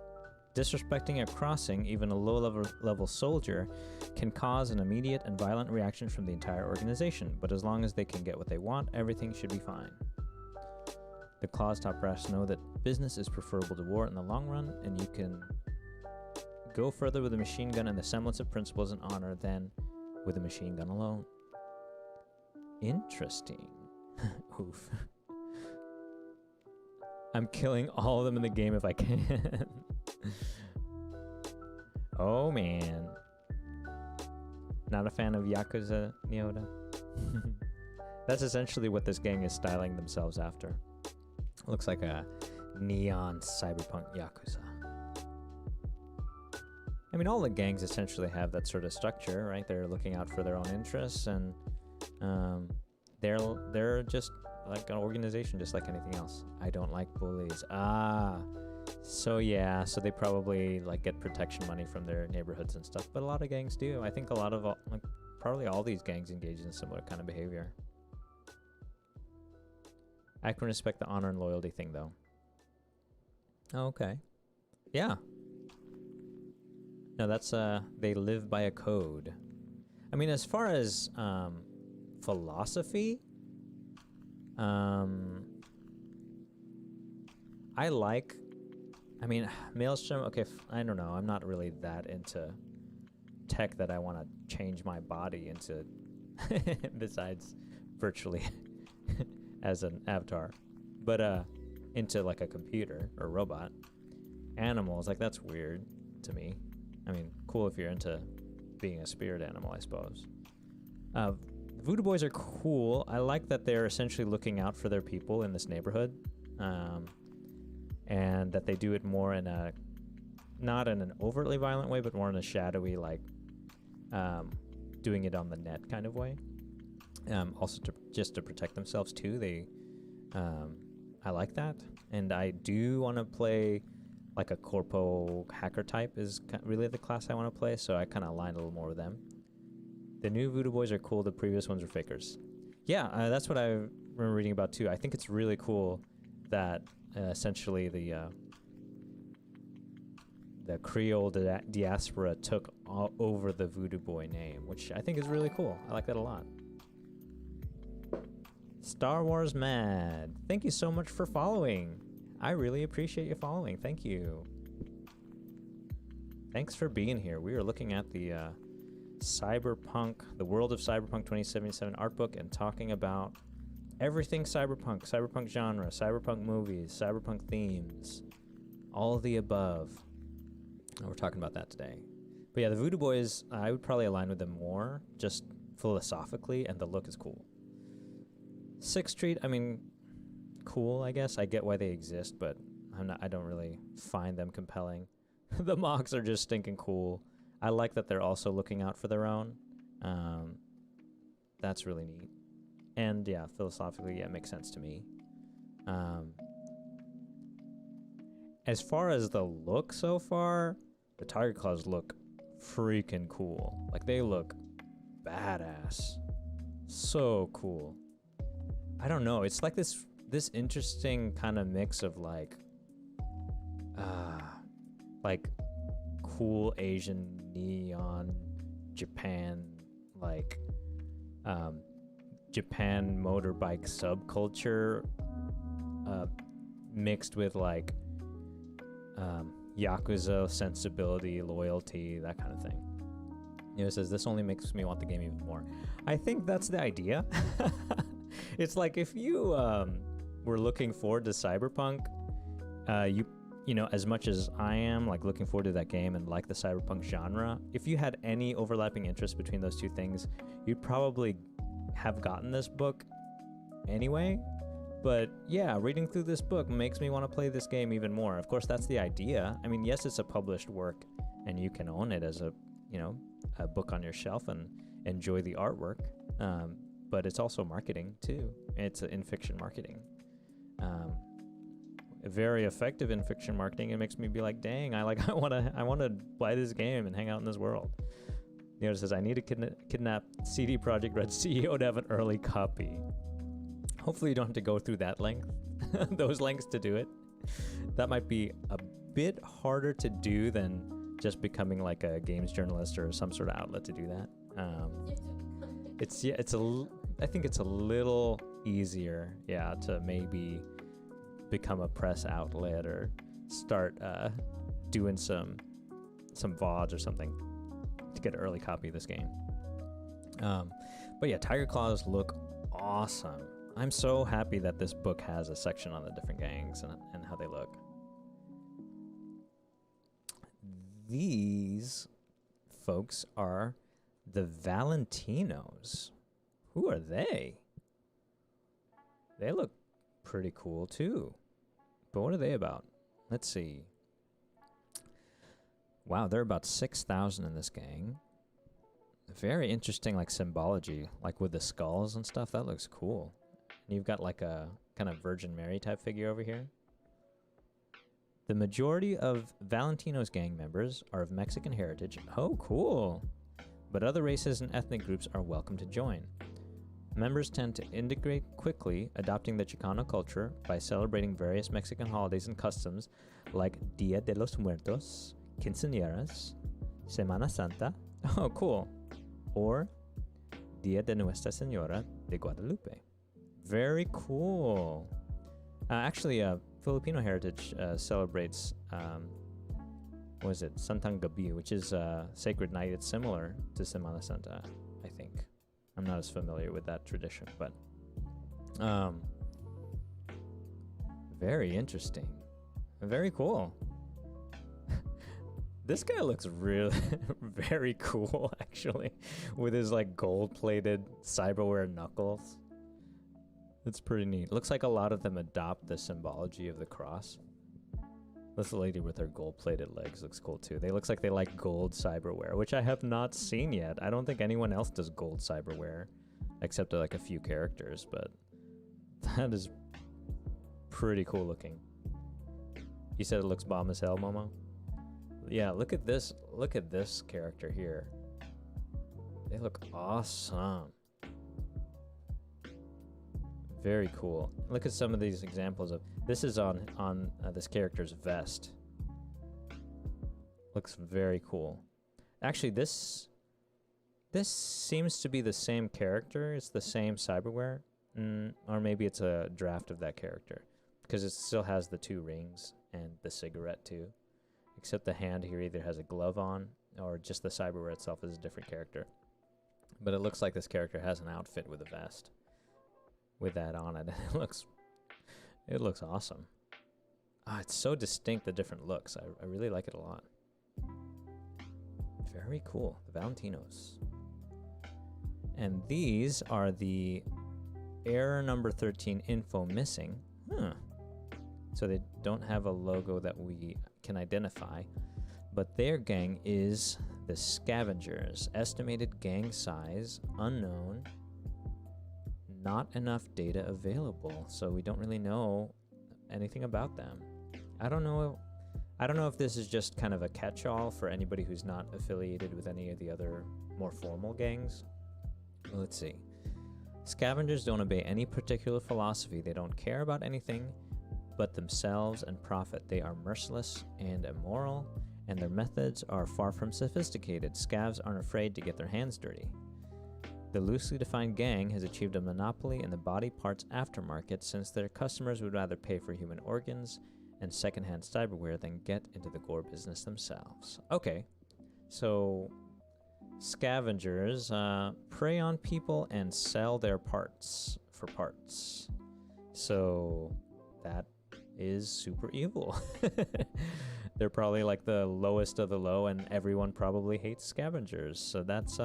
Disrespecting a crossing, even a low-level soldier, can cause an immediate and violent reaction from the entire organization, but as long as they can get what they want, everything should be fine. The Claw's top brass know that business is preferable to war in the long run, and you can go further with a machine gun and the semblance of principles and honor than with a machine gun alone. Interesting. Oof. I'm killing all of them in the game if I can. Oh man. Not a fan of Yakuza, Nyota. That's essentially what this gang is styling themselves after. Looks like a neon cyberpunk Yakuza. I mean, all the gangs essentially have that sort of structure, right? They're looking out for their own interests, and they're just like an organization, just like anything else. I don't like bullies. So yeah, so they probably like get protection money from their neighborhoods and stuff, but a lot of gangs do. I think a lot of like probably all these gangs engage in similar kind of behavior. I can respect the honor and loyalty thing though. Oh, okay. Yeah. No, that's they live by a code. I mean, as far as philosophy, I mean, Maelstrom, okay, I don't know. I'm not really that into tech that I want to change my body into besides virtually as an avatar, but into like a computer or robot. Animals, like that's weird to me. I mean, cool if you're into being a spirit animal, I suppose. Voodoo Boys are cool. I like that they're essentially looking out for their people in this neighborhood, and that they do it more in a, not in an overtly violent way, but more in a shadowy, like doing it on the net kind of way. Also just to protect themselves too. I like that, and I do want to play like a corpo hacker type is really the class I want to play, so I kind of align a little more with them. The new Voodoo Boys are cool. The previous ones are fakers. Yeah, that's what I remember reading about too. I think it's really cool that essentially the Creole diaspora took over the Voodoo Boy name, which I think is really cool. I like that a lot. Star Wars Mad, thank you so much for following. I really appreciate you following. Thank you. Thanks for being here. We are looking at the Cyberpunk, the World of Cyberpunk 2077 art book, and talking about everything cyberpunk, cyberpunk genre, cyberpunk movies, cyberpunk themes, all of the above. And we're talking about that today. But yeah, the Voodoo Boys, I would probably align with them more, just philosophically, and the look is cool. 6th Street, I mean, cool, I guess. I get why they exist, but I don't really find them compelling. The mocks are just stinking cool. I like that they're also looking out for their own. That's really neat. And yeah, philosophically, yeah, it makes sense to me. As far as the look so far, the Tiger Claws look freaking cool. Like, they look badass. So cool. I don't know. It's like this interesting kind of mix of like cool Asian neon Japan, like Japan motorbike subculture mixed with like Yakuza sensibility, loyalty, that kind of thing. You know, it says this only makes me want the game even more. I think that's the idea. It's like if you were looking forward to Cyberpunk, you know, as much as I am like looking forward to that game and like the Cyberpunk genre, if you had any overlapping interest between those two things, you'd probably have gotten this book anyway. But yeah, reading through this book makes me want to play this game even more. Of course, that's the idea. I mean, yes, it's a published work and you can own it as a, you know, a book on your shelf and enjoy the artwork. But it's also marketing too. It's in fiction marketing. Very effective in fiction marketing. It makes me be like, dang, I want to buy this game and hang out in this world. You know, it says I need to kidnap CD Projekt Red CEO to have an early copy. Hopefully you don't have to go through that length, those lengths to do it. That might be a bit harder to do than just becoming like a games journalist or some sort of outlet to do that. I think it's a little easier, yeah, to maybe become a press outlet or start doing some VODs or something to get an early copy of this game. But yeah, Tiger Claws look awesome. I'm so happy that this book has a section on the different gangs and how they look. These folks are the Valentinos. Who are they? They look pretty cool too. But what are they about? Let's see. Wow, they're about 6,000 in this gang. Very interesting, like, symbology, like with the skulls and stuff. That looks cool. And you've got like a kind of Virgin Mary type figure over here. The majority of Valentino's gang members are of Mexican heritage. Oh, cool. But other races and ethnic groups are welcome to join. Members tend to integrate quickly, adopting the Chicano culture by celebrating various Mexican holidays and customs like Dia de los Muertos, Quinceañeras, Semana Santa, oh cool, or Dia de Nuestra Señora de Guadalupe. Very cool. Actually, Filipino heritage celebrates what is it? Santang Gabi, which is Sacred Night. It's similar to Semana Santa, I think. I'm not as familiar with that tradition, but very interesting. Very cool. This guy looks really very cool, actually, with his like gold-plated cyberware knuckles. It's pretty neat. Looks like a lot of them adopt the symbology of the cross. This lady with her gold-plated legs looks cool too. They looks like they like gold cyberware, which I have not seen yet. I don't think anyone else does gold cyberware, except like a few characters, but that is pretty cool looking. You said it looks bomb as hell, Momo? Yeah, look at this. Look at this character here. They look awesome. Very cool. Look at some of these examples of this is on this character's vest. Looks very cool. Actually, this seems to be the same character. It's the same cyberware, or maybe it's a draft of that character, because it still has the 2 rings and the cigarette too. Except the hand here either has a glove on or just the cyberware itself is a different character. But it looks like this character has an outfit with a vest with that on it. It looks awesome. It's so distinct, the different looks. I really like it a lot. Very cool. The Valentinos. And these are the error number 13 info missing. So they don't have a logo that we can identify, but their gang is the Scavengers. Estimated gang size unknown. Not enough data available, so we don't really know anything about them. I don't know if this is just kind of a catch-all for anybody who's not affiliated with any of the other more formal gangs. Let's see. Scavengers don't obey any particular philosophy. They don't care about anything but themselves and profit. They are merciless and immoral, and their methods are far from sophisticated. Scavs aren't afraid to get their hands dirty. The loosely defined gang has achieved a monopoly in the body parts aftermarket, since their customers would rather pay for human organs and secondhand cyberware than get into the gore business themselves. Okay, so scavengers prey on people and sell their parts for parts. So that is super evil. They're probably like the lowest of the low, and everyone probably hates scavengers. So that's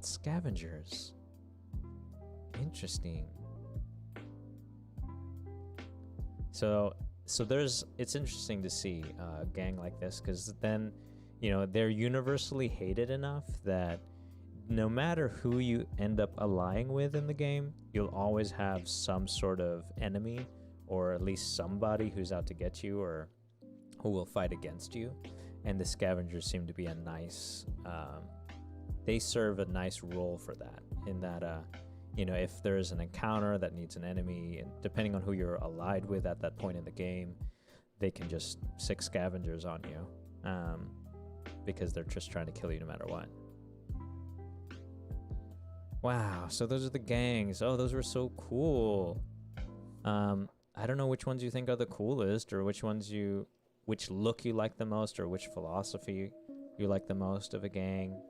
scavengers. Interesting. So it's interesting to see a gang like this, because then, you know, they're universally hated enough that no matter who you end up allying with in the game, you'll always have some sort of enemy, or at least somebody who's out to get you or who will fight against you. And the scavengers seem to be a nice, they serve a nice role for that, in that, you know, if there's an encounter that needs an enemy, and depending on who you're allied with at that point in the game, they can just sick scavengers on you, because they're just trying to kill you no matter what. Wow, so those are the gangs. Oh, those were so cool. I don't know which ones you think are the coolest, or which look you like the most, or which philosophy you like the most of a gang.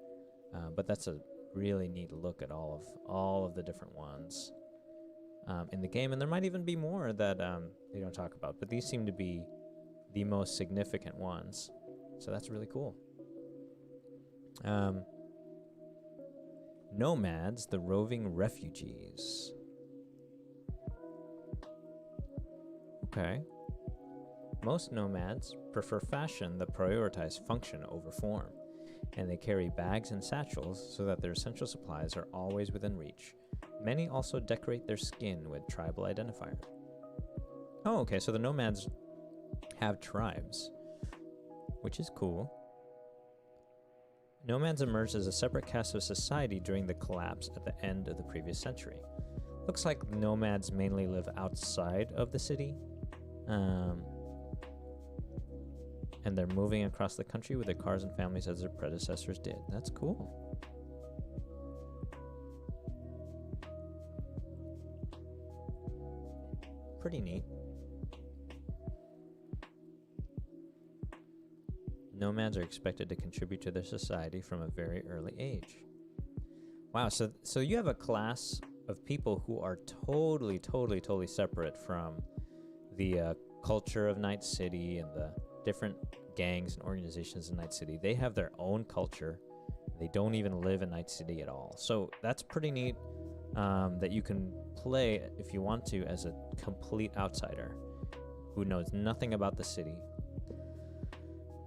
But that's a really neat look at all of the different ones in the game, and there might even be more that they don't talk about, but these seem to be the most significant ones, so that's really cool. Nomads, the roving refugees. Okay. Most nomads prefer fashion that prioritize function over form, and they carry bags and satchels so that their essential supplies are always within reach. Many also decorate their skin with tribal identifier. Oh, okay, so the nomads have tribes, which is cool. Nomads emerged as a separate caste of society during the collapse at the end of the previous century. Looks like nomads mainly live outside of the city. And they're moving across the country with their cars and families as their predecessors did. That's cool. Pretty neat. Nomads are expected to contribute to their society from a very early age. Wow, so you have a class of people who are totally separate from the culture of Night City and the different gangs and organizations in Night City. They have their own culture. They don't even live in Night City at all. So that's pretty neat, that you can play if you want to as a complete outsider who knows nothing about the city.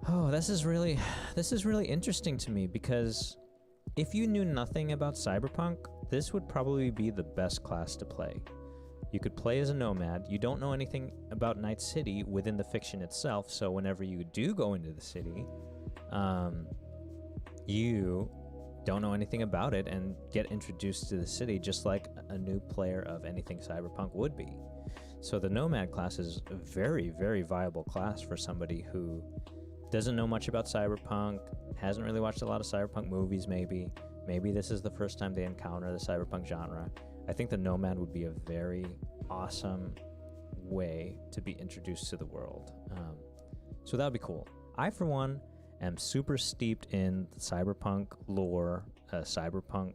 Oh, this is really interesting to me, because if you knew nothing about Cyberpunk, this would probably be the best class to play. You could play as a nomad. You don't know anything about Night City within the fiction itself, so whenever you do go into the city, you don't know anything about it and get introduced to the city just like a new player of anything Cyberpunk would be. So the nomad class is a very viable class for somebody who doesn't know much about Cyberpunk, hasn't really watched a lot of Cyberpunk movies maybe. Maybe this is the first time they encounter the Cyberpunk genre. I think the nomad would be a very awesome way to be introduced to the world. So that would be cool. I, for one, am super steeped in the Cyberpunk lore, Cyberpunk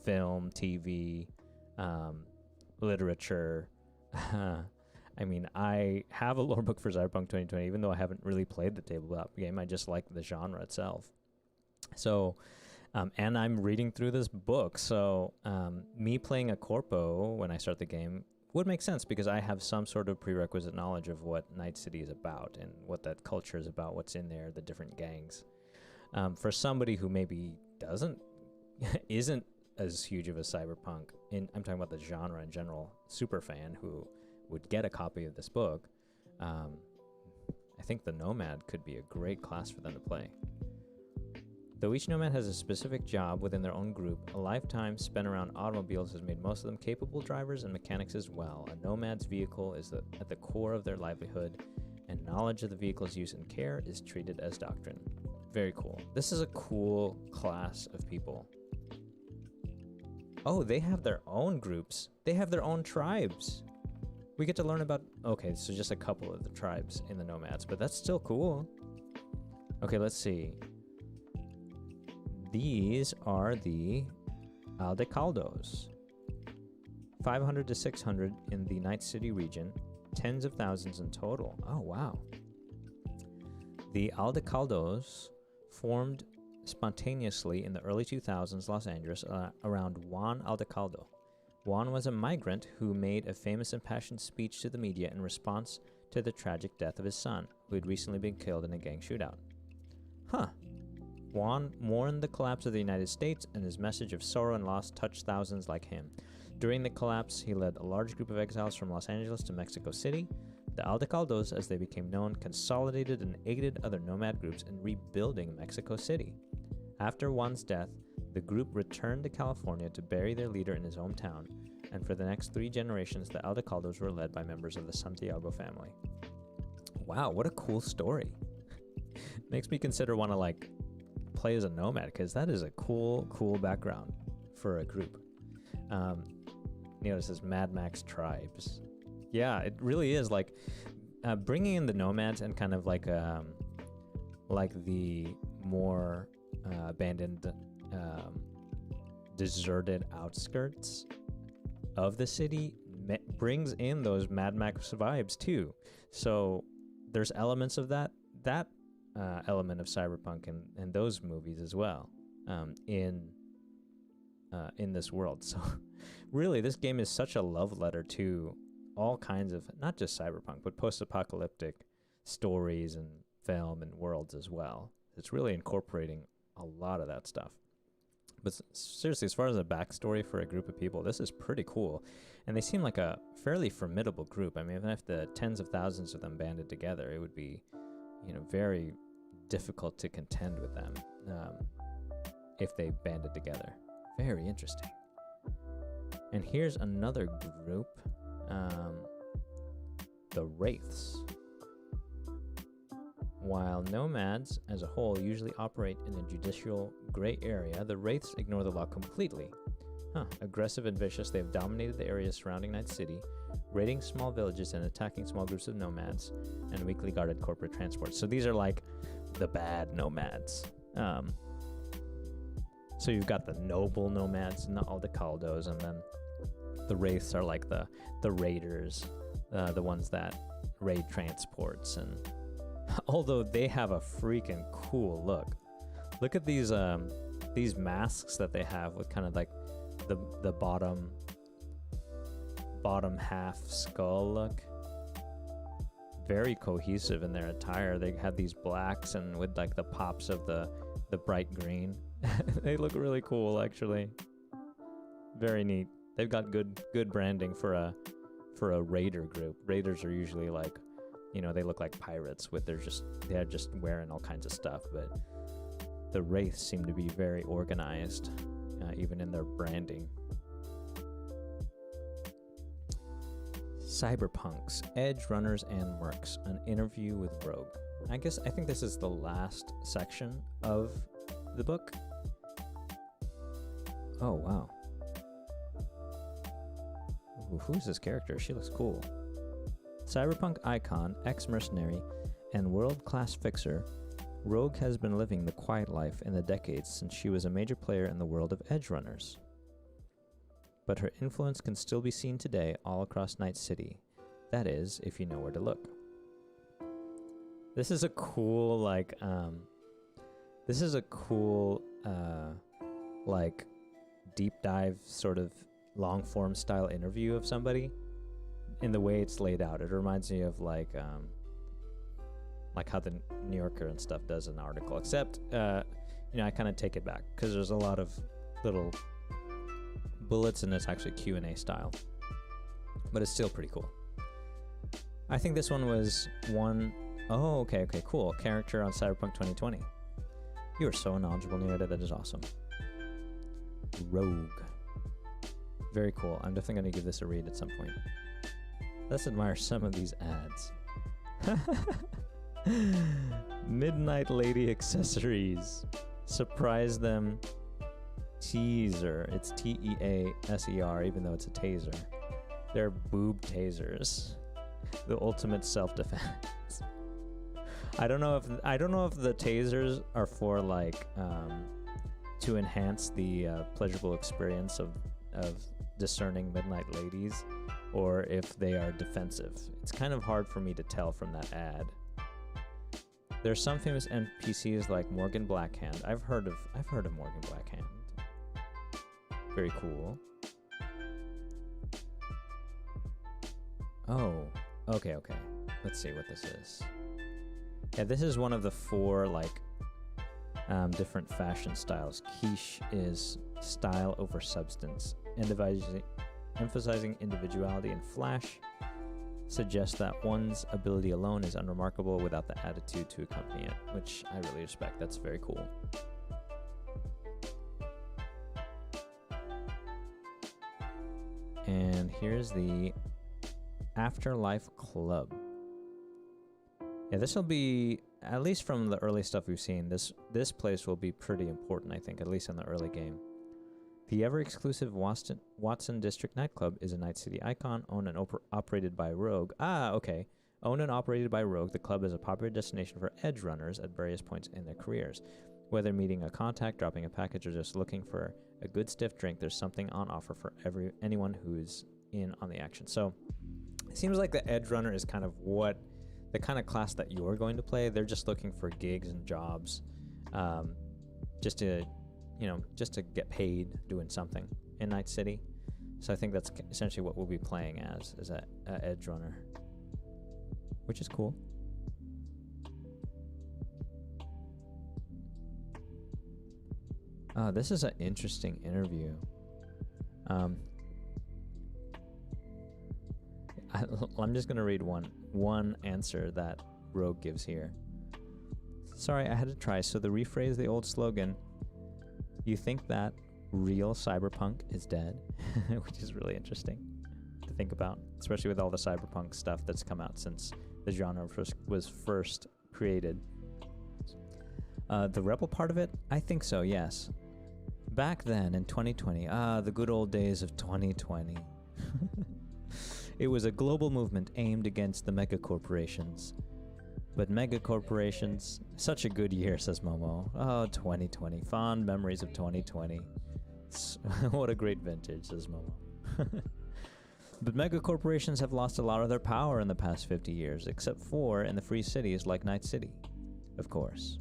film, TV, literature. I mean, I have a lore book for Cyberpunk 2020, even though I haven't really played the tabletop game. I just like the genre itself. So, and I'm reading through this book. So, me playing a corpo when I start the game would make sense, because I have some sort of prerequisite knowledge of what Night City is about and what that culture is about, what's in there, the different gangs. For somebody who maybe isn't as huge of a Cyberpunk, I'm talking about the genre in general, super fan who would get a copy of this book, I think the Nomad could be a great class for them to play. Though each Nomad has a specific job within their own group, a lifetime spent around automobiles has made most of them capable drivers and mechanics as well. A Nomad's vehicle is at the core of their livelihood, and knowledge of the vehicle's use and care is treated as doctrine. Very cool. This is a cool class of people. Oh, they have their own groups. They have their own tribes. We get to learn about... Okay, so just a couple of the tribes in the Nomads, but that's still cool. Okay, let's see. These are the Aldecaldos. 500 to 600 in the Night City region, tens of thousands in total. Oh, wow. The Aldecaldos formed spontaneously in the early 2000s Los Angeles around Juan Aldecaldo. Juan was a migrant who made a famous impassioned speech to the media in response to the tragic death of his son, who had recently been killed in a gang shootout. Huh. Juan mourned the collapse of the United States, and his message of sorrow and loss touched thousands like him. During the collapse, he led a large group of exiles from Los Angeles to Mexico City. The Aldecaldos, as they became known, consolidated and aided other nomad groups in rebuilding Mexico City. After Juan's death, the group returned to California to bury their leader in his hometown, and for the next 3 generations, the Aldecaldos were led by members of the Santiago family. Wow, what a cool story. Makes me consider want to play as a nomad, because that is a cool background for a group. It says Mad Max tribes. Yeah, it really is bringing in the nomads and kind of like the more abandoned, deserted outskirts of the city brings in those Mad Max vibes too. So there's elements of that element of Cyberpunk and those movies as well in this world. So really, this game is such a love letter to all kinds of, not just Cyberpunk, but post-apocalyptic stories and film and worlds as well. It's really incorporating a lot of that stuff. But seriously, as far as a backstory for a group of people, this is pretty cool. And they seem like a fairly formidable group. I mean, even if the tens of thousands of them banded together, it would be, very difficult to contend with them if they banded together. Very interesting. And here's another group, the Wraiths. While nomads as a whole usually operate in a judicial gray area, the Wraiths ignore the law completely. Aggressive and vicious, they have dominated the areas surrounding Night City, raiding small villages and attacking small groups of nomads and weakly guarded corporate transport. So these are the bad nomads. So you've got the noble nomads, not all the Kaldos, and then the wraiths are like the raiders, the ones that raid transports. And although they have a freaking cool look, look at these masks that they have with kind of like the bottom half skull look. Very cohesive in their attire. They have these blacks and with like the pops of the bright green. They look really cool, actually. Very neat. They've got good branding for a raider group. Raiders are usually like, you know, they look like pirates with they're just wearing all kinds of stuff, but the wraiths seem to be very organized, even in their branding. Cyberpunks, Edge Runners and Mercs, an interview with Rogue. I think this is the last section of the book. Oh, wow. Ooh, who's this character? She looks cool. Cyberpunk icon, ex-mercenary, and world-class fixer, Rogue has been living the quiet life in the decades since she was a major player in the world of Edge Runners. But her influence can still be seen today all across Night City. That is, if you know where to look. This is a cool, like deep dive sort of long form style interview of somebody in the way it's laid out. It reminds me of like how the New Yorker and stuff does an article, except, I kind of take it back because there's a lot of little bullets and it's actually Q&A style, but it's still pretty cool. I think this one was okay, cool. Character on Cyberpunk 2020. You are so knowledgeable, Nerida. That is awesome. Rogue. Very cool. I'm definitely going to give this a read at some point. Let's admire some of these ads. Midnight Lady accessories. Surprise them. Teaser. It's Teaser, even though it's a taser. They're boob tasers. The ultimate self-defense. I don't know if the tasers are for like to enhance the pleasurable experience of discerning midnight ladies, or if they are defensive. It's kind of hard for me to tell from that ad. There's some famous NPCs like Morgan Blackhand. I've heard of Morgan Blackhand. Very cool. Oh, okay. Let's see what this is. Yeah, this is one of the 4 different fashion styles. Quiche is style over substance, emphasizing individuality, and Flash suggests that one's ability alone is unremarkable without the attitude to accompany it, which I really respect. That's very cool. And here's the Afterlife Club. Yeah, this will be, at least from the early stuff we've seen, this place will be pretty important, I think, at least in the early game. The ever-exclusive Watson District nightclub is a Night City icon, owned and operated by Rogue. Okay. Owned and operated by Rogue, the club is a popular destination for edge runners at various points in their careers. Whether meeting a contact, dropping a package, or just looking for a good stiff drink, there's something on offer for anyone who's in on the action. So it seems like the edge runner is kind of the kind of class that you're going to play. They're just looking for gigs and jobs, just to get paid doing something in Night City. So I think that's essentially what we'll be playing as, is a edge runner, which is cool. This is an interesting interview. I'm just going to read one answer that Rogue gives here. Sorry, I had to try. So to rephrase the old slogan, you think that real cyberpunk is dead? Which is really interesting to think about, especially with all the cyberpunk stuff that's come out since the genre was first created. The rebel part of it? I think so, yes. Back then in 2020, the good old days of 2020. It was a global movement aimed against the mega corporations. But mega corporations, such a good year, says Momo. Oh, 2020. Fond memories of 2020. What a great vintage, says Momo. But mega corporations have lost a lot of their power in the past 50 years, except for in the free cities like Night City, of course.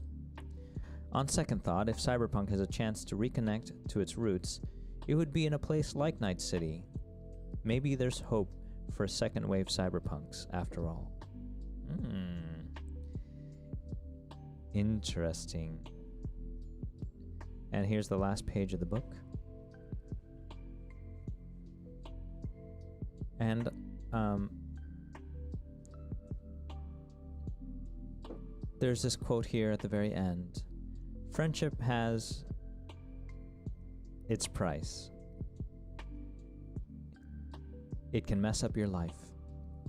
On second thought, if Cyberpunk has a chance to reconnect to its roots, it would be in a place like Night City. Maybe there's hope for second wave cyberpunks after all. Interesting. And here's the last page of the book. And there's this quote here at the very end. Friendship has its price. It can mess up your life.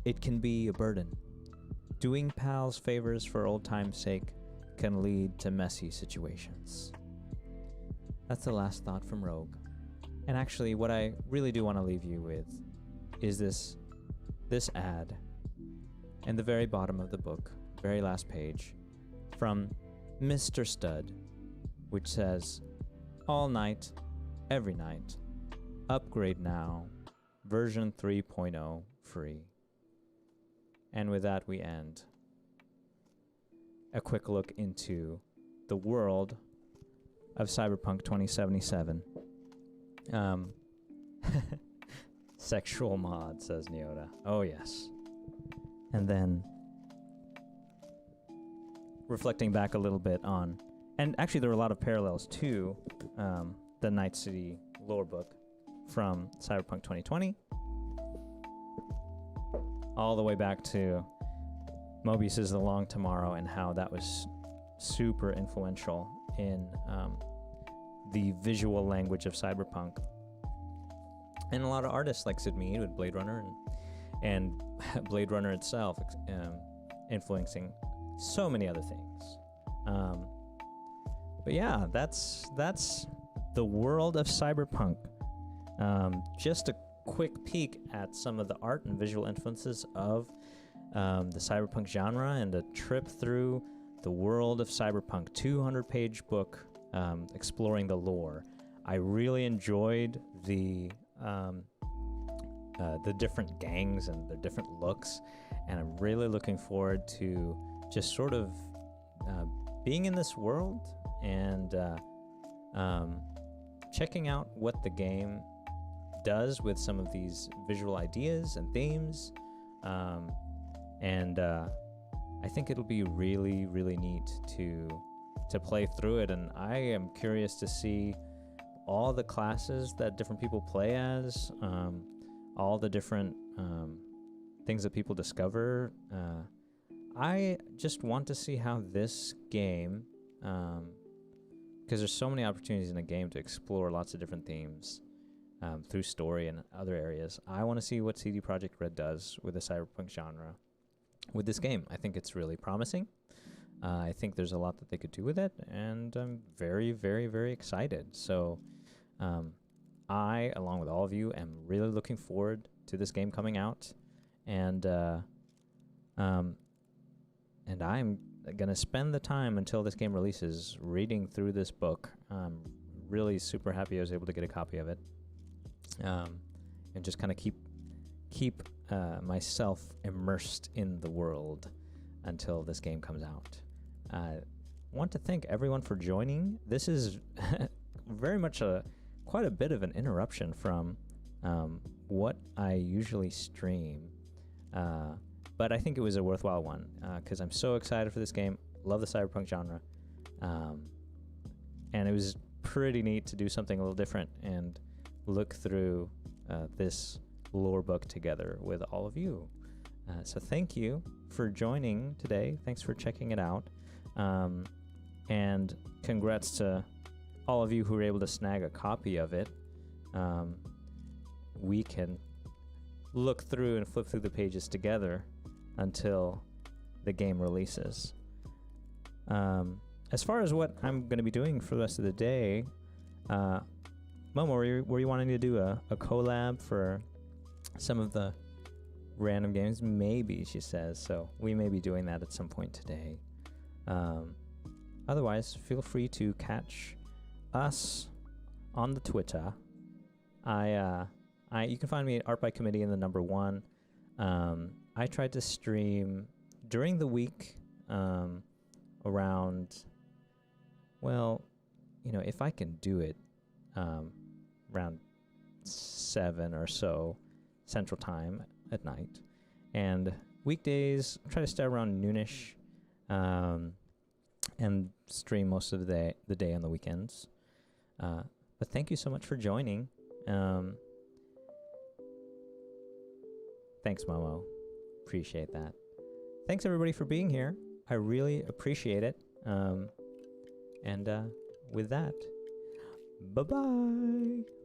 It can be a burden. Doing pals favors for old time's sake can lead to messy situations. That's the last thought from Rogue. And actually, what I really do want to leave you with is this ad in the very bottom of the book, very last page, from Mr. Stud, which says, all night, every night, upgrade now, version 3.0 free. And with that, we end a quick look into the world of Cyberpunk 2077. Sexual mod, says Neoda. Oh, yes. And then reflecting back a little bit on, and actually there are a lot of parallels to the Night City lore book from Cyberpunk 2020, all the way back to Mobius's The Long Tomorrow and how that was super influential in the visual language of Cyberpunk. And a lot of artists like Sid Mead with Blade Runner and Blade Runner itself influencing so many other things. But yeah, that's the world of Cyberpunk. Just a quick peek at some of the art and visual influences of the Cyberpunk genre and a trip through the world of Cyberpunk. 200-page book exploring the lore. I really enjoyed the different gangs and the different looks, and I'm really looking forward to just sort of being in this world and checking out what the game does with some of these visual ideas and themes, and I think it'll be really, really neat to play through it. And I am curious to see all the classes that different people play as, all the different things that people discover. I just want to see how this game, because there's so many opportunities in a game to explore lots of different themes through story and other areas. I want to see what CD Projekt Red does with the cyberpunk genre with this game. I think it's really promising. I think there's a lot that they could do with it, and I'm very, very, very excited. So I, along with all of you, am really looking forward to this game coming out, and I'm gonna spend the time until this game releases reading through this book. I'm really super happy I was able to get a copy of it, and just kind of keep myself immersed in the world until this game comes out. I want to thank everyone for joining. This is very much quite a bit of an interruption from what I usually stream, but I think it was a worthwhile one because I'm so excited for this game. Love the cyberpunk genre, and it was pretty neat to do something a little different and look through this lore book together with all of you. So thank you for joining today. Thanks for checking it out, and congrats to all of you who were able to snag a copy of it. We can look through and flip through the pages together until the game releases. As far as what I'm going to be doing for the rest of the day, Momo, were you wanting to do a collab for some of the random games. Maybe, she says. So we may be doing that at some point today. Otherwise, feel free to catch us on the Twitter. You can find me at Art by Committee in the number 1. I tried to stream during the week around, well, if I can do it, around 7 or so Central Time at night. And weekdays, try to stay around noonish, and stream most of the day on the weekends. But thank you so much for joining. Thanks, Momo. Appreciate that. Thanks, everybody, for being here. I really appreciate it. And with that, bye-bye.